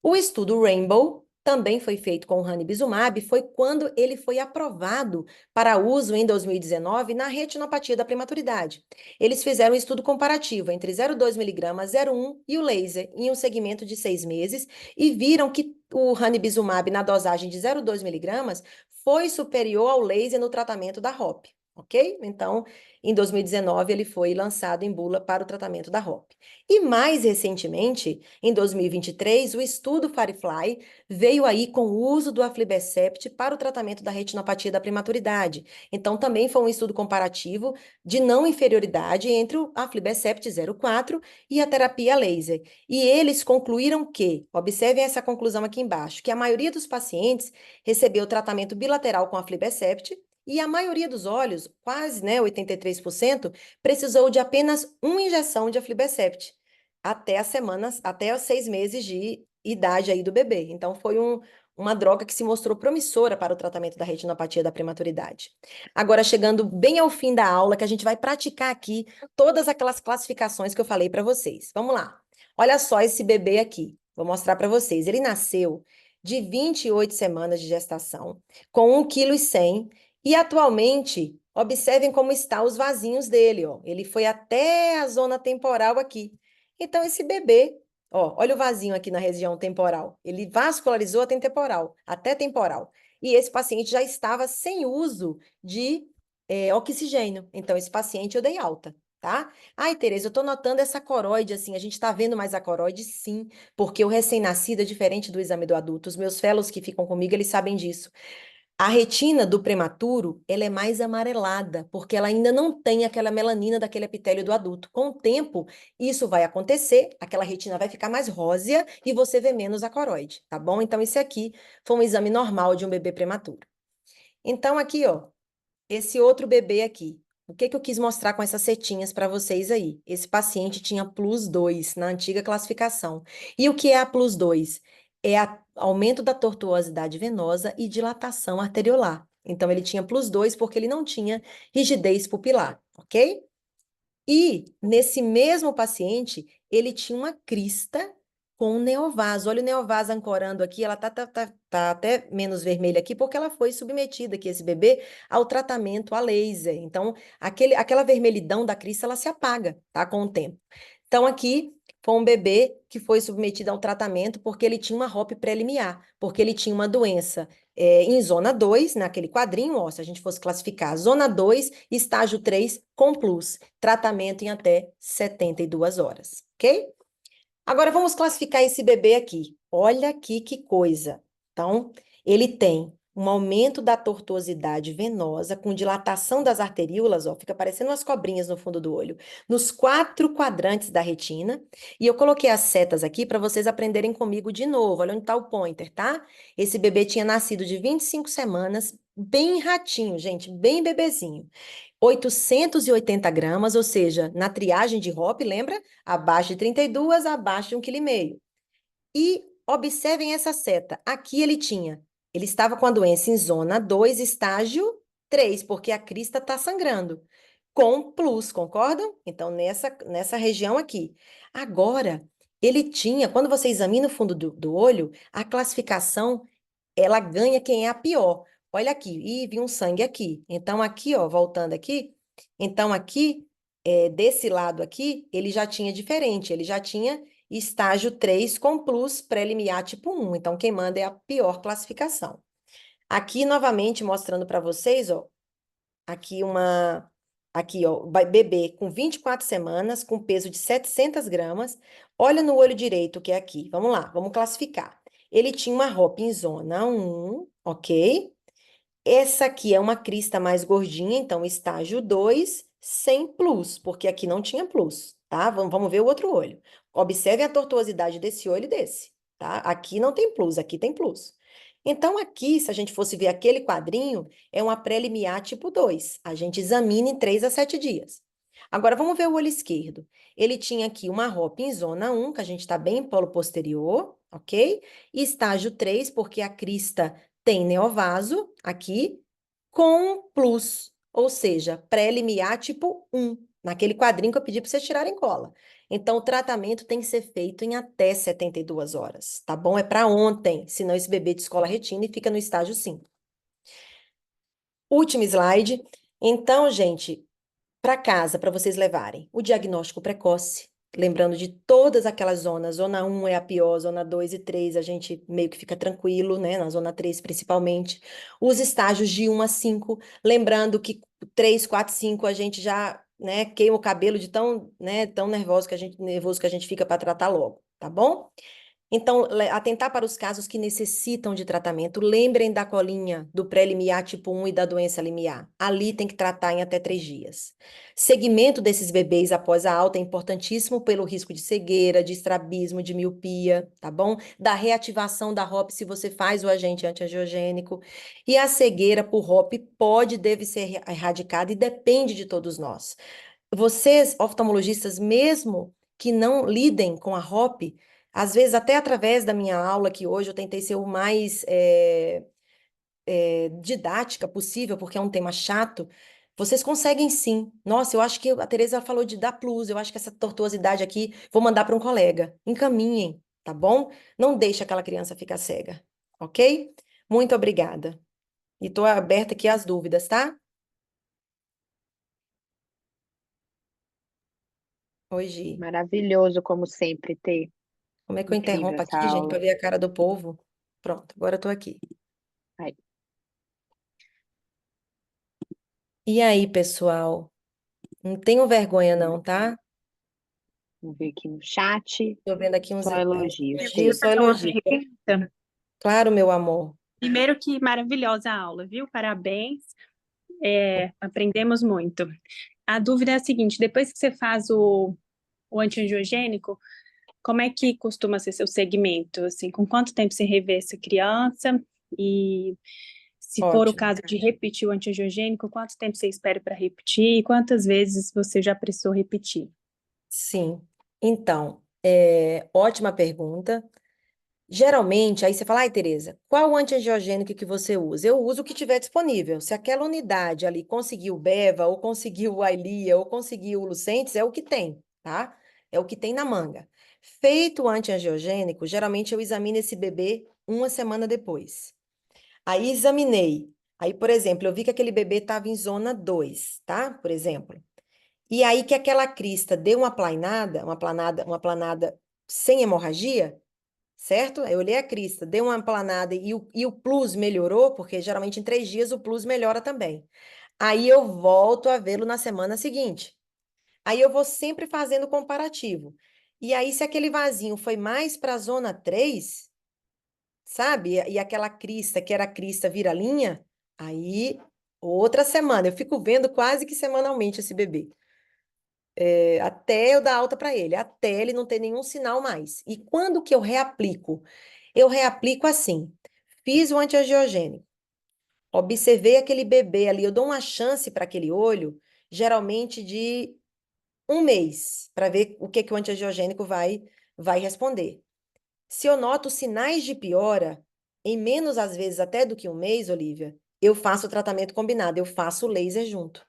O estudo Rainbow também foi feito com o ranibizumab, foi quando ele foi aprovado para uso em 2019 na retinopatia da prematuridade. Eles fizeram um estudo comparativo entre 0,2 miligramas, 0,1 e o laser em um segmento de 6 meses e viram que o ranibizumab na dosagem de 0,2 miligramas foi superior ao laser no tratamento da ROP. Ok? Então, em 2019, ele foi lançado em bula para o tratamento da ROP. E mais recentemente, em 2023, o estudo Firefly veio aí com o uso do aflibercept para o tratamento da retinopatia da prematuridade. Então, também foi um estudo comparativo de não inferioridade entre o aflibercept 0,4 e a terapia laser. E eles concluíram que, observem essa conclusão aqui embaixo, que a maioria dos pacientes recebeu tratamento bilateral com aflibercept e a maioria dos olhos, quase, né, 83%, precisou de apenas uma injeção de aflibercept até as 6 meses de idade aí do bebê. Então, foi uma droga que se mostrou promissora para o tratamento da retinopatia da prematuridade. Agora, chegando bem ao fim da aula, que a gente vai praticar aqui todas aquelas classificações que eu falei para vocês. Vamos lá. Olha só esse bebê aqui. Vou mostrar para vocês. Ele nasceu de 28 semanas de gestação, com 1,1 kg, e atualmente, observem como estão os vasinhos dele, ó. Ele foi até a zona temporal aqui. Então, esse bebê, ó, olha o vasinho aqui na região temporal. Ele vascularizou até temporal. E esse paciente já estava sem uso de oxigênio. Então, esse paciente eu dei alta, tá? Ai, Tereza, eu tô notando essa coroide, assim, a gente tá vendo mais a coroide? Sim, porque o recém-nascido é diferente do exame do adulto. Os meus fellows que ficam comigo, eles sabem disso. A retina do prematuro, ela é mais amarelada, porque ela ainda não tem aquela melanina daquele epitélio do adulto. Com o tempo, isso vai acontecer, aquela retina vai ficar mais rósea e você vê menos a coroide, tá bom? Então, esse aqui foi um exame normal de um bebê prematuro. Então, aqui, ó, esse outro bebê aqui. O que que eu quis mostrar com essas setinhas para vocês aí? Esse paciente tinha plus 2 na antiga classificação. E o que é a plus 2? É aumento da tortuosidade venosa e dilatação arteriolar. Então, ele tinha plus 2 porque ele não tinha rigidez pupilar, ok? E nesse mesmo paciente, ele tinha uma crista com um neovaso. Olha o neovaso ancorando aqui, ela tá até menos vermelha aqui, porque ela foi submetida aqui, esse bebê, ao tratamento a laser. Então, aquela vermelhidão da crista, ela se apaga, tá, com o tempo. Então, aqui foi um bebê que foi submetido ao tratamento porque ele tinha uma ROP prelimiar, porque ele tinha uma doença em zona 2 naquele quadrinho, ó, se a gente fosse classificar, zona 2 estágio 3 com plus, tratamento em até 72 horas, ok? Agora vamos classificar esse bebê aqui. Olha aqui que coisa. Então, ele tem um aumento da tortuosidade venosa com dilatação das arteríolas, ó, fica parecendo umas cobrinhas no fundo do olho, nos 4 quadrantes da retina. E eu coloquei as setas aqui para vocês aprenderem comigo de novo. Olha onde está o pointer, tá? Esse bebê tinha nascido de 25 semanas, bem ratinho, gente, bem bebezinho. 880 gramas, ou seja, na triagem de Hoppe, lembra? Abaixo de 32, abaixo de 1,5 kg. E observem essa seta. Aqui ele estava com a doença em zona 2, estágio 3, porque a crista está sangrando. Com plus, concordam? Então, nessa região aqui. Agora, ele tinha, quando você examina o fundo do olho, a classificação ela ganha quem é a pior. Olha aqui, ih, vi um sangue aqui. Então, aqui, ó, voltando aqui, então aqui, desse lado aqui, ele já tinha diferente, ele já tinha estágio 3 com plus prelimiar tipo 1. Então, quem manda é a pior classificação. Aqui, novamente, mostrando para vocês, ó, aqui, ó, bebê com 24 semanas, com peso de 700 gramas. Olha no olho direito, que é aqui. Vamos lá, vamos classificar. Ele tinha uma roupa em zona 1, ok? Essa aqui é uma crista mais gordinha, então estágio 2 sem plus, porque aqui não tinha plus, tá? Vamos ver o outro olho. Observem a tortuosidade desse olho e desse, tá? Aqui não tem plus, aqui tem plus. Então, aqui, se a gente fosse ver aquele quadrinho, é uma pré-limiar tipo 2. A gente examina em 3 a 7 dias. Agora, vamos ver o olho esquerdo. Ele tinha aqui uma ROP em zona 1, que a gente está bem em polo posterior, ok? E estágio 3, porque a crista tem neovaso aqui, com plus, ou seja, pré-limiar tipo 1, naquele quadrinho que eu pedi para vocês tirarem cola. Então, o tratamento tem que ser feito em até 72 horas, tá bom? É para ontem, senão esse bebê descola a retina e fica no estágio 5. Último slide. Então, gente, para casa, para vocês levarem o diagnóstico precoce, lembrando de todas aquelas zonas. Zona 1 é a pior, zona 2 e 3 a gente meio que fica tranquilo, né? Na zona 3 principalmente. Os estágios de 1 a 5, lembrando que 3, 4, 5 a gente já, né, queima o cabelo de tão, né, tão nervoso que a gente fica para tratar logo, tá bom? Então, atentar para os casos que necessitam de tratamento. Lembrem da colinha do pré-limiar tipo 1 e da doença limiar. Ali tem que tratar em até 3 dias. Segmento desses bebês após a alta é importantíssimo pelo risco de cegueira, de estrabismo, de miopia, tá bom? Da reativação da ROP se você faz o agente antiangiogênico. E a cegueira por ROP pode e deve ser erradicada e depende de todos nós. Vocês, oftalmologistas, mesmo que não lidem com a ROP, Às vezes, até através da minha aula, que hoje eu tentei ser o mais didática possível, porque é um tema chato, vocês conseguem sim. Nossa, eu acho que a Tereza falou de dar plus, eu acho que essa tortuosidade aqui, vou mandar para um colega. Encaminhem, tá bom? Não deixe aquela criança ficar cega, ok? Muito obrigada. E estou aberta aqui às dúvidas, tá? Oi, Gi. Maravilhoso, como sempre, ter. Como é que eu Incrível interrompo essa aqui, gente, para aula. ver a cara do povo? Pronto, agora eu tô aqui. Aí, E aí, pessoal? Não tenho vergonha, vamos não, tá? vamos ver aqui no chat. Tô vendo aqui uns Só elogios, Eu elogios, Tê. queria só fazer uma elogios. pergunta. Claro, meu amor. Primeiro que maravilhosa a aula, viu? Parabéns. Aprendemos muito. A dúvida é a seguinte: depois que você faz o antiangiogênico, como é que costuma ser seu segmento? Assim, com quanto tempo você revê essa criança? E se for o Ótimo. caso de repetir o antiangiogênico, quanto tempo você espera para repetir? E quantas vezes você já precisou repetir? Sim. Então, ótima pergunta. Geralmente, aí você fala, ai, Tereza, qual o antiangiogênico que você usa? Eu uso o que tiver disponível. Se aquela unidade ali conseguiu o Beva, ou conseguiu o Ailia, ou conseguiu o Lucentis, é o que tem, tá? É o que tem na manga. Feito o antiangiogênico, geralmente eu examino esse bebê uma semana depois. Aí examinei. Aí, por exemplo, eu vi que aquele bebê estava em zona 2, tá? Por exemplo. E aí que aquela crista deu uma planada sem hemorragia, certo? Eu olhei a crista, deu uma planada e o plus melhorou, porque geralmente em 3 dias o plus melhora também. Aí eu volto a vê-lo na semana seguinte. Aí eu vou sempre fazendo comparativo. E aí, se aquele vasinho foi mais para a zona 3, sabe? E aquela crista, que era a crista vira-linha, aí outra semana. Eu fico vendo quase que semanalmente esse bebê. Até eu dar alta para ele, até ele não ter nenhum sinal mais. E quando que eu reaplico? Eu reaplico assim: fiz o antiangiogênico, observei aquele bebê ali, eu dou uma chance para aquele olho, geralmente de um mês, para ver o que que o antiangiogênico vai responder. Se eu noto sinais de piora, em menos às vezes até do que um mês, Olivia, eu faço o tratamento combinado, eu faço o laser junto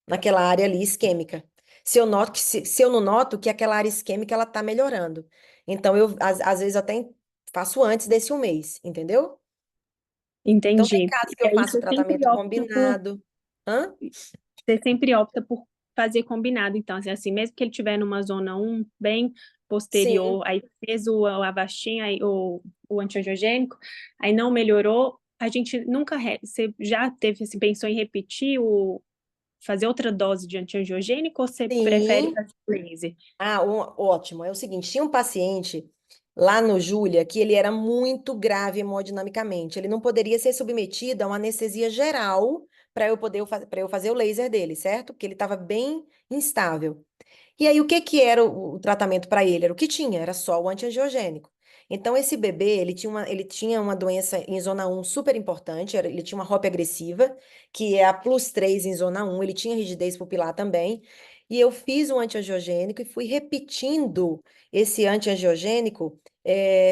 naquela área ali isquêmica. Se eu noto se eu não noto que aquela área isquêmica ela tá melhorando. Então eu às vezes até faço antes desse um mês, entendeu? Então tem Entendi. casos que E eu aí faço o você sempre tratamento opta por combinado. Hã? Você sempre opta por fazer combinado, então, assim, mesmo que ele estiver numa zona um bem Sim, posterior, aí fez o Avastin, aí o antiangiogênico, aí não melhorou, a gente nunca, você já teve, assim, pensou em repetir fazer outra dose de antiangiogênico ou você prefere sim. fazer laser? Ah, ótimo. É o seguinte, tinha um paciente lá no Júlia que ele era muito grave hemodinamicamente. Ele não poderia ser submetido a uma anestesia geral para eu fazer o laser dele, certo? Porque ele estava bem instável. E aí, o que que era o tratamento para ele? Era o que tinha, era só o antiangiogênico. Então, esse bebê, ele tinha uma doença em zona um super importante, ele tinha uma ROP agressiva, que é a +3 em zona um. Ele tinha rigidez pupilar também, e eu fiz um antiangiogênico e fui repetindo esse antiangiogênico,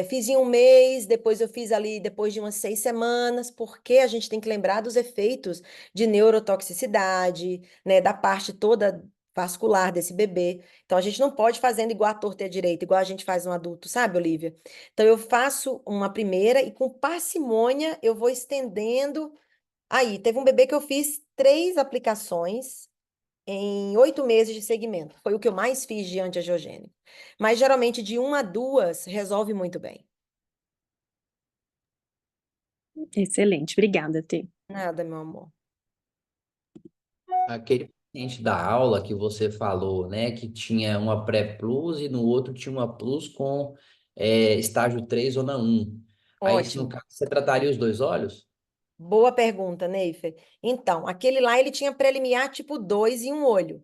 fiz em um mês, depois eu fiz ali depois de umas 6 semanas, porque a gente tem que lembrar dos efeitos de neurotoxicidade, né, da parte toda vascular desse bebê. Então, a gente não pode fazendo igual a torta e a direita, igual a gente faz no adulto, sabe, Olivia? Então, eu faço uma primeira e com parcimônia eu vou estendendo. Aí, teve um bebê que eu fiz 3 aplicações em 8 meses de segmento. Foi o que eu mais fiz de antiangiogênico. Mas, geralmente, de 1 a 2 resolve muito bem. Excelente, obrigada, Tê. Nada, meu amor. Aquele paciente da aula que você falou, né, que tinha uma pré-plus e no outro tinha uma plus com estágio 3 zona um. Aí, se no Ótimo. caso, você trataria os dois olhos? Boa pergunta, Neifer. Então, aquele lá, ele tinha prelimiar tipo 2 em um olho.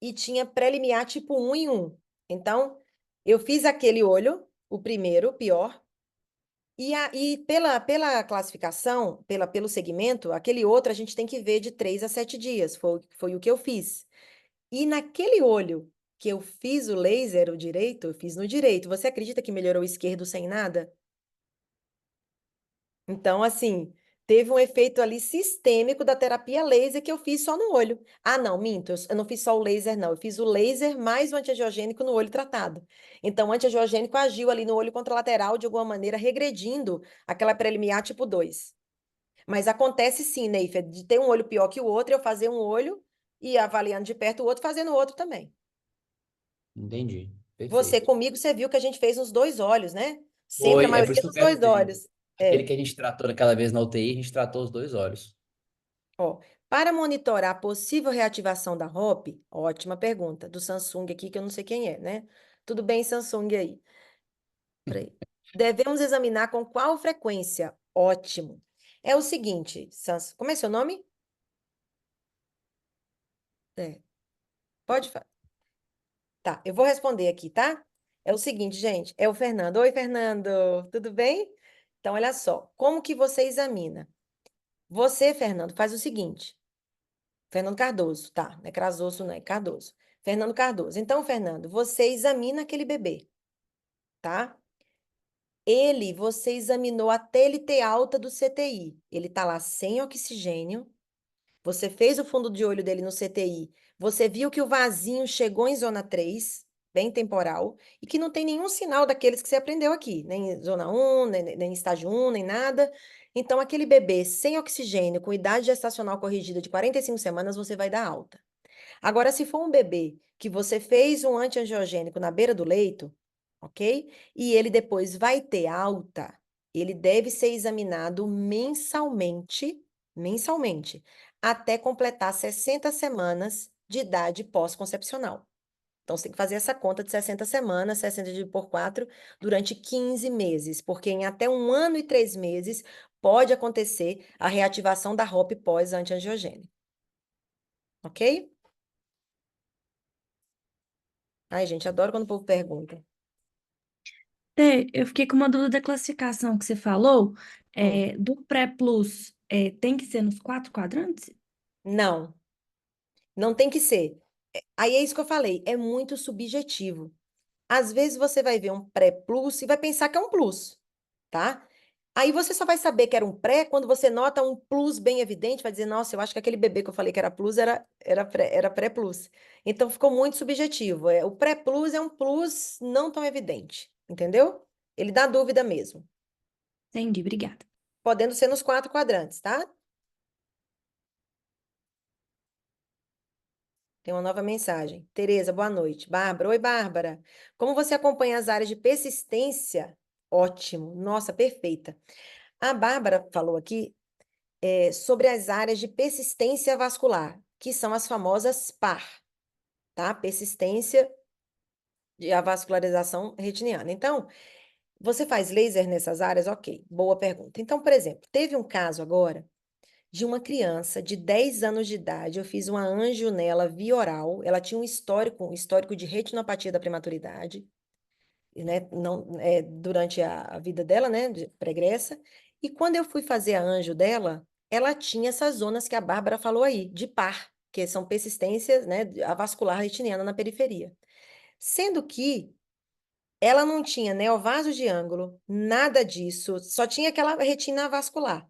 E tinha prelimiar tipo um em um. Então, eu fiz aquele olho, o primeiro, o pior, e pela classificação, pelo segmento, aquele outro a gente tem que ver de 3 a 7 dias. Foi o que eu fiz. E naquele olho que eu fiz o laser, o direito, eu fiz no direito. Você acredita que melhorou o esquerdo sem nada? Então, assim, teve um efeito ali sistêmico da terapia laser que eu fiz só no olho. Ah, não, minto, eu não fiz só o laser, não. Eu fiz o laser mais o antiangiogênico no olho tratado. Então, o antiangiogênico agiu ali no olho contralateral de alguma maneira, regredindo aquela preliminar tipo 2. Mas acontece sim, Neifa, de ter um olho pior que o outro, eu fazer um olho e avaliando de perto o outro, fazendo o outro também. Entendi. Você Perfeito. comigo, você viu que a gente fez nos dois olhos, né? Sempre a Foi, é por isso maioria que eu dos dois perguntei. olhos. Aquele É. que a gente tratou naquela vez na UTI, a gente tratou os dois olhos. Ó, para monitorar a possível reativação da ROP, ótima pergunta, do Samsung aqui, que eu não sei quem é, né? Tudo bem, Samsung aí. Peraí. Devemos examinar com qual frequência? Ótimo. É o seguinte, como é seu nome? É, pode falar. Tá, eu vou responder aqui, tá? É o seguinte, gente, é o Fernando. Oi, Fernando, tudo bem? Então, olha só, como que você examina? Você, Fernando, faz o seguinte. Fernando Cardoso, tá? Não é Crasosso, não é Cardoso. Fernando Cardoso. Então, Fernando, você examina aquele bebê, tá? Você examinou até ele ter alta do CTI. Ele tá lá sem oxigênio. Você fez o fundo de olho dele no CTI. Você viu que o vasinho chegou em zona 3, bem temporal, e que não tem nenhum sinal daqueles que você aprendeu aqui, nem em zona 1, nem estágio 1, nem nada. Então, aquele bebê sem oxigênio, com idade gestacional corrigida de 45 semanas, você vai dar alta. Agora, se for um bebê que você fez um antiangiogênico na beira do leito, ok? E ele depois vai ter alta, ele deve ser examinado mensalmente, até completar 60 semanas de idade pós-concepcional. Então, você tem que fazer essa conta de 60 semanas, 60 dividido por 4, durante 15 meses, porque em até 1 ano e 3 meses pode acontecer a reativação da ROP pós-antiangiogênico, ok? Ai, gente, adoro quando o povo pergunta. Eu fiquei com uma dúvida da classificação que você falou. Hum. Do pré-plus, tem que ser nos 4 quadrantes? Não, não tem que ser. Aí é isso que eu falei, é muito subjetivo. Às vezes você vai ver um pré-plus e vai pensar que é um plus, tá? Aí você só vai saber que era um pré quando você nota um plus bem evidente, vai dizer, nossa, eu acho que aquele bebê que eu falei que era plus era pré-plus. Então ficou muito subjetivo. O pré-plus é um plus não tão evidente, entendeu? Ele dá dúvida mesmo. Entendi, obrigada. Podendo ser nos 4 quadrantes, tá? Tem uma nova mensagem. Tereza, boa noite. Bárbara, oi, Bárbara. Como você acompanha as áreas de persistência? Ótimo. Nossa, perfeita. A Bárbara falou aqui sobre as áreas de persistência vascular, que são as famosas PAR, tá? Persistência de avascularização retiniana. Então, você faz laser nessas áreas? Ok, boa pergunta. Então, por exemplo, teve um caso agora de uma criança de 10 anos de idade. Eu fiz uma anjo nela via oral. Ela tinha um histórico de retinopatia da prematuridade, né? Não, durante a vida dela, né? Pregressa. E quando eu fui fazer a anjo dela, ela tinha essas zonas que a Bárbara falou aí, de par, que são persistências, né? Avascular retiniana na periferia. Sendo que ela não tinha neovaso de ângulo, nada disso, só tinha aquela retina vascular.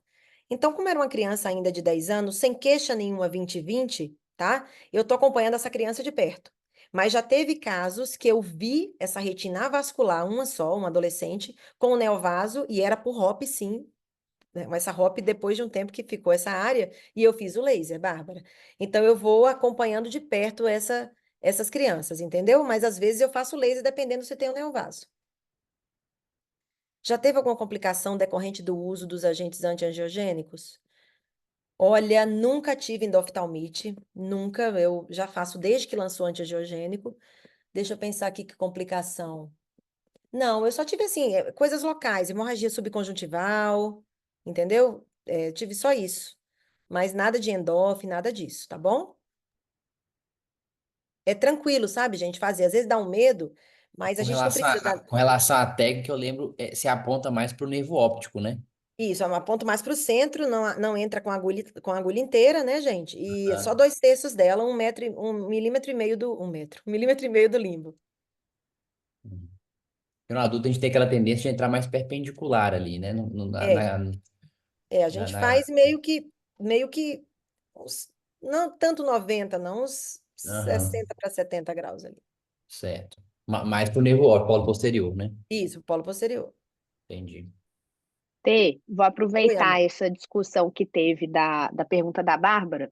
Então, como era uma criança ainda de 10 anos, sem queixa nenhuma 20/20, tá? Eu tô acompanhando essa criança de perto. Mas já teve casos que eu vi essa retina vascular, uma só, uma adolescente, com o neovaso, e era por ROP, sim, né? Mas essa ROP depois de um tempo que ficou essa área, e eu fiz o laser, Bárbara. Então, eu vou acompanhando de perto essas crianças, entendeu? Mas às vezes eu faço laser dependendo se tem o neovaso. Já teve alguma complicação decorrente do uso dos agentes antiangiogênicos? Olha, nunca tive endoftalmite, nunca. Eu já faço desde que lançou antiangiogênico. Deixa eu pensar aqui que complicação. Não, eu só tive assim, coisas locais, hemorragia subconjuntival, entendeu? Tive só isso. Mas nada de endof, nada disso, tá bom? É tranquilo, sabe, gente, fazer. Às vezes dá um medo, mas a Com gente não relação precisa dar. com relação à técnica, eu lembro, se aponta mais para o nervo óptico, né? Isso, aponto mais para o centro, não entra com a agulha inteira, né, gente? E só Aham. 2/3 dela, 1,5 milímetro do 1,5 milímetro do limbo. Uhum. Porque no adulto a gente tem aquela tendência de entrar mais perpendicular ali, né? É, a Na- gente na- faz meio que, não tanto 90, não, uns Aham, 60 para 70 graus ali. certo. Mais pro nervo óptico, polo posterior, né? Isso, polo posterior. Entendi. Vou Oi, aproveitar amor. essa discussão que teve da pergunta da Bárbara,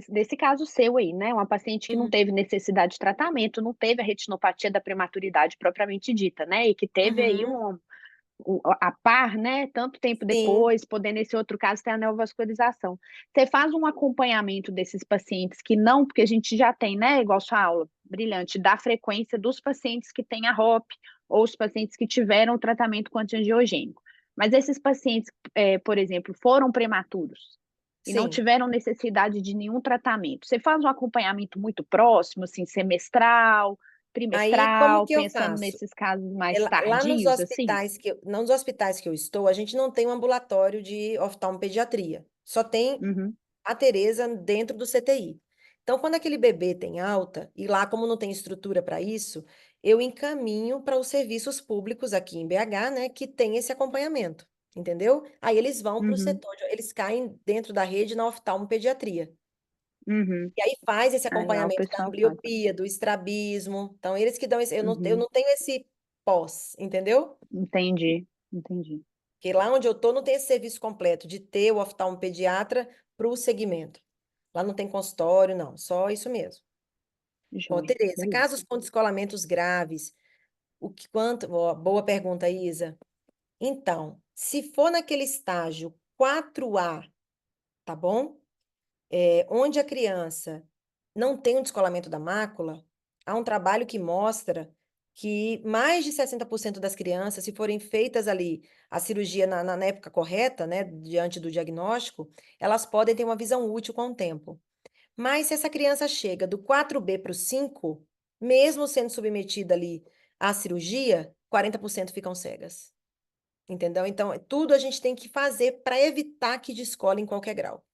desse caso seu aí, né? Uma paciente que não Uhum, teve necessidade de tratamento, não teve a retinopatia da prematuridade propriamente dita, né? E que teve aí uhum, a par, né? Tanto tempo sim, depois, podendo, nesse outro caso, ter a neovascularização. Você faz um acompanhamento desses pacientes que não, porque a gente já tem, né? Igual sua aula, brilhante, da frequência dos pacientes que têm a ROP ou os pacientes que tiveram o tratamento com antiangiogênico. Mas esses pacientes, por exemplo, foram prematuros e não sim. tiveram necessidade de nenhum tratamento. Você faz um acompanhamento muito próximo, assim, semestral, Aí, como trimestral, que eu pensando faço? nesses casos mais Lá tardios, assim? nos hospitais que eu estou, a gente não tem um ambulatório de oftalmopediatria. Só tem Uhum, a Tereza dentro do CTI. Então, quando aquele bebê tem alta, e lá, como não tem estrutura para isso, eu encaminho para os serviços públicos aqui em BH, né, que tem esse acompanhamento, entendeu? Aí eles vão para o uhum, setor, eles caem dentro da rede na oftalmopediatria. uhum. E aí faz esse Aí lá o acompanhamento da pessoal faz. ambliopia, do estrabismo. Então, eles que dão esse, eu Uhum, não tenho esse pós, entendeu? entendi, entendi. Porque lá onde eu tô não tem esse serviço completo de ter o oftalmopediatra para o segmento. Lá não tem consultório, não, só isso mesmo. Ó, Joia, Tereza, beleza. casos com descolamentos graves, ó, boa pergunta, Isa. Então, se for naquele estágio 4A, tá bom? Onde a criança não tem um descolamento da mácula, há um trabalho que mostra que mais de 60% das crianças, se forem feitas ali a cirurgia na época correta, né, diante do diagnóstico, elas podem ter uma visão útil com o tempo. Mas se essa criança chega do 4B para o 5, mesmo sendo submetida ali à cirurgia, 40% ficam cegas. Entendeu? Então, tudo a gente tem que fazer para evitar que descole em qualquer grau.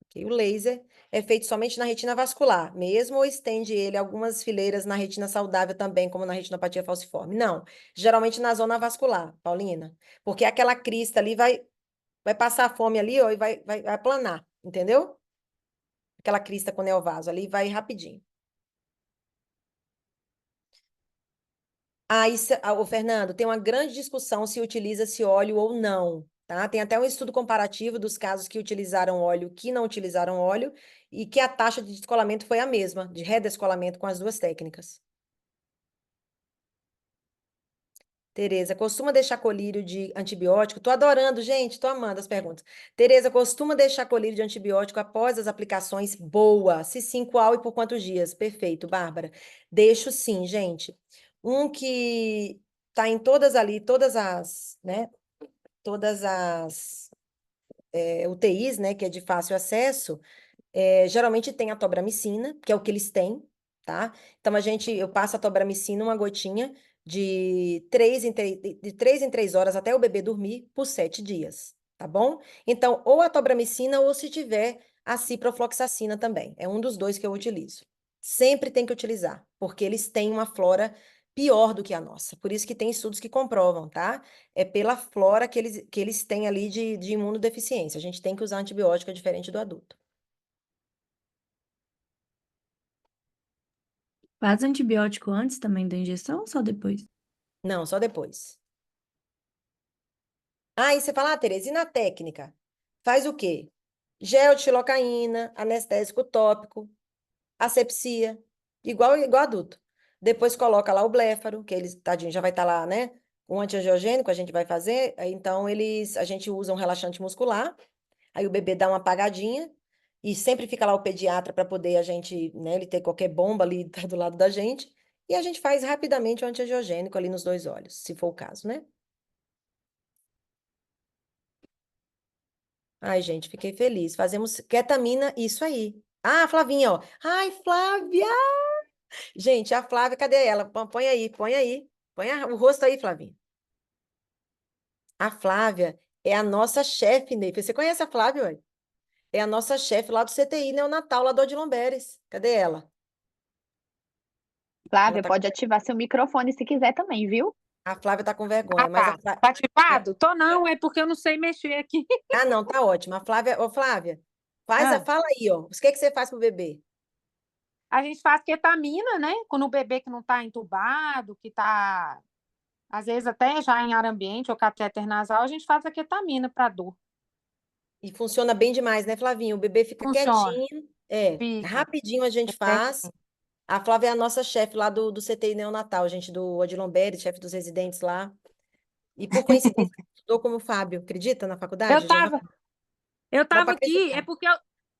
Ok? O laser é feito somente na retina vascular, mesmo ou estende ele algumas fileiras na retina saudável também, como na retinopatia falciforme. Não, geralmente na zona vascular, Paulina, porque aquela crista ali vai passar fome ali, ó, e vai aplanar, entendeu? Aquela crista com neovaso ali vai rapidinho. Ô Fernando, tem uma grande discussão se utiliza esse óleo ou não, tá? Tem até um estudo comparativo dos casos que utilizaram óleo, que não utilizaram óleo, e que a taxa de descolamento foi a mesma, de redescolamento com as duas técnicas. Tereza, costuma deixar colírio de antibiótico? Tô adorando, gente, tô amando as perguntas. Tereza, costuma deixar colírio de antibiótico após as aplicações? Boa. Se sim, qual e por quantos dias? Perfeito, Bárbara. Deixo sim, gente. Um que tá em todas ali, né, todas as UTIs, né, que é de fácil acesso, geralmente tem a tobramicina, que é o que eles têm, tá? Então, eu passo a tobramicina, uma gotinha, de 3 em 3 horas até o bebê dormir, por 7 dias, tá bom? Então, ou a tobramicina, ou se tiver a ciprofloxacina também. É um dos dois que eu utilizo. Sempre tem que utilizar, porque eles têm uma flora pior do que a nossa. Por isso que tem estudos que comprovam, tá? É pela flora que eles têm ali de imunodeficiência. A gente tem que usar antibiótico diferente do adulto. Faz antibiótico antes também da injeção ou só depois? Não, só depois. Aí você fala, Tereza, e na técnica? Faz o quê? Gel de xilocaína, anestésico tópico, asepsia, igual adulto. Depois coloca lá o bléfaro, que eles, tadinho, já vai estar lá, né? Um antiangiogênico a gente vai fazer, aí, então a gente usa um relaxante muscular, aí o bebê dá uma apagadinha, e sempre fica lá o pediatra para poder a gente, né, ele ter qualquer bomba ali tá do lado da gente, e a gente faz rapidamente o antiangiogênico ali nos 2 olhos, se for o caso, né? Ai, gente, fiquei feliz. Fazemos ketamina, isso aí. Ah, Flavinha, ó. Ai, Flávia! Gente, a Flávia, cadê ela? Põe aí, põe aí. O rosto aí, Flavinha. A Flávia é a nossa chefe, Ney. Você conhece a Flávia, ué? É a nossa chefe lá do CTI neonatal, lá do Odilon Beres. Cadê ela? Ela Flávia, tá com... pode ativar seu microfone se quiser também, viu? A Flávia tá com Ah, vergonha, mas a tá. Flávia... Tá ativado? Tô não, é porque eu não sei mexer aqui. Ah, não, tá ótimo. A Flávia, ô Flávia, Ah, fala aí, ó. O que que você faz pro bebê? a gente faz ketamina, né? Quando o bebê que não tá entubado, que tá, às vezes até já em ar ambiente ou catéter nasal, a gente faz a ketamina para dor. E funciona bem demais, né, Flavinho? O bebê fica Funciona, quietinho. fica. Rapidinho a gente faz. Certinho. A Flávia é a nossa chefe lá do CTI neonatal, gente, do Odilon Beres, chefe dos residentes lá. E por coincidência, estudou como Fábio, acredita, na Eu faculdade, Giovana? tava, eu Dá para tava aqui, é acreditar. porque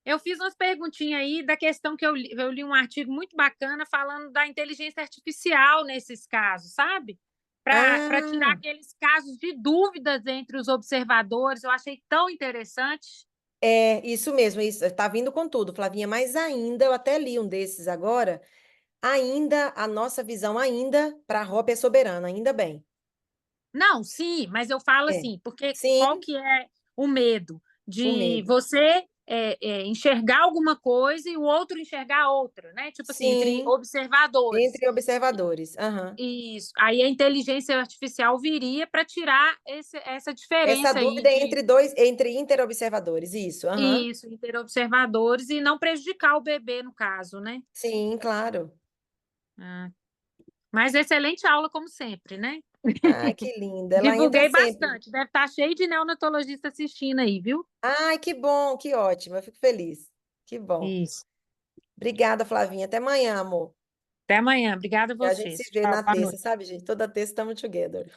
eu fiz umas perguntinhas aí da questão que eu li um artigo muito bacana falando da inteligência artificial nesses casos, sabe? Para tirar Ah, aqueles casos de dúvidas entre os observadores. Eu achei tão interessante. é isso mesmo, isso. Tá vindo com tudo, Flavinha, mas ainda, eu até li um desses agora, ainda, a nossa visão ainda para a ROP é soberana, ainda bem. Não, sim, mas eu falo É. assim, porque qual Sim, que é o medo? o De medo. você enxergar alguma coisa e o outro enxergar outra, né? Tipo assim, entre Sim, observadores. entre observadores. Aham. Isso. Aí a inteligência artificial viria para tirar essa Essa diferença aí dúvida é de entre interobservadores, isso. Aham. isso, interobservadores e não prejudicar o bebê, no caso, né? Sim, claro. Ah, mas excelente aula, como sempre, né? Ai, que linda. Ela entra Divulguei sempre. bastante. Deve estar cheio de neonatologista assistindo aí, viu? Ai, que bom, que ótimo. Eu fico feliz. Que bom. Isso. Obrigada, Flavinha. Até amanhã, amor. Até amanhã. Obrigada a E a gente se vocês. vê Tchau, na boa terça, noite. sabe, gente? Toda terça estamos together.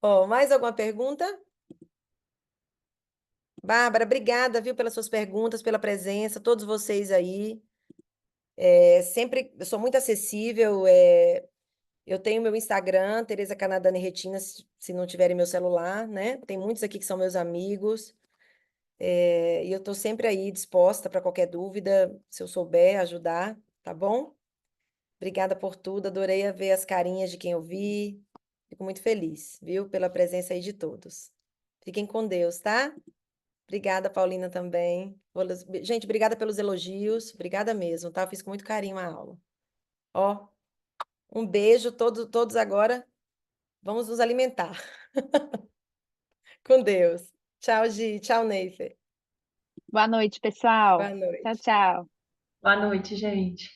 Ó, mais alguma pergunta? Bárbara, obrigada, viu, pelas suas perguntas, pela presença, todos vocês aí. Sempre, eu sou muito acessível. Eu tenho meu Instagram, Tereza Canadani Retina, se não tiverem meu celular, né? Tem muitos aqui que são meus amigos. E eu estou sempre aí disposta para qualquer dúvida, se eu souber ajudar, tá bom? Obrigada por tudo, adorei ver as carinhas de quem eu vi. Fico muito feliz, viu, pela presença aí de todos. Fiquem com Deus, tá? Obrigada, Paulina, também. Gente, obrigada pelos elogios, obrigada mesmo, tá? Eu fiz com muito carinho a aula. Ó, um beijo, todos agora. Vamos nos alimentar. Com Deus. Tchau, Gi. Tchau, Neifer. Boa noite, Boa pessoal. Tchau, noite. tchau. Boa noite, gente.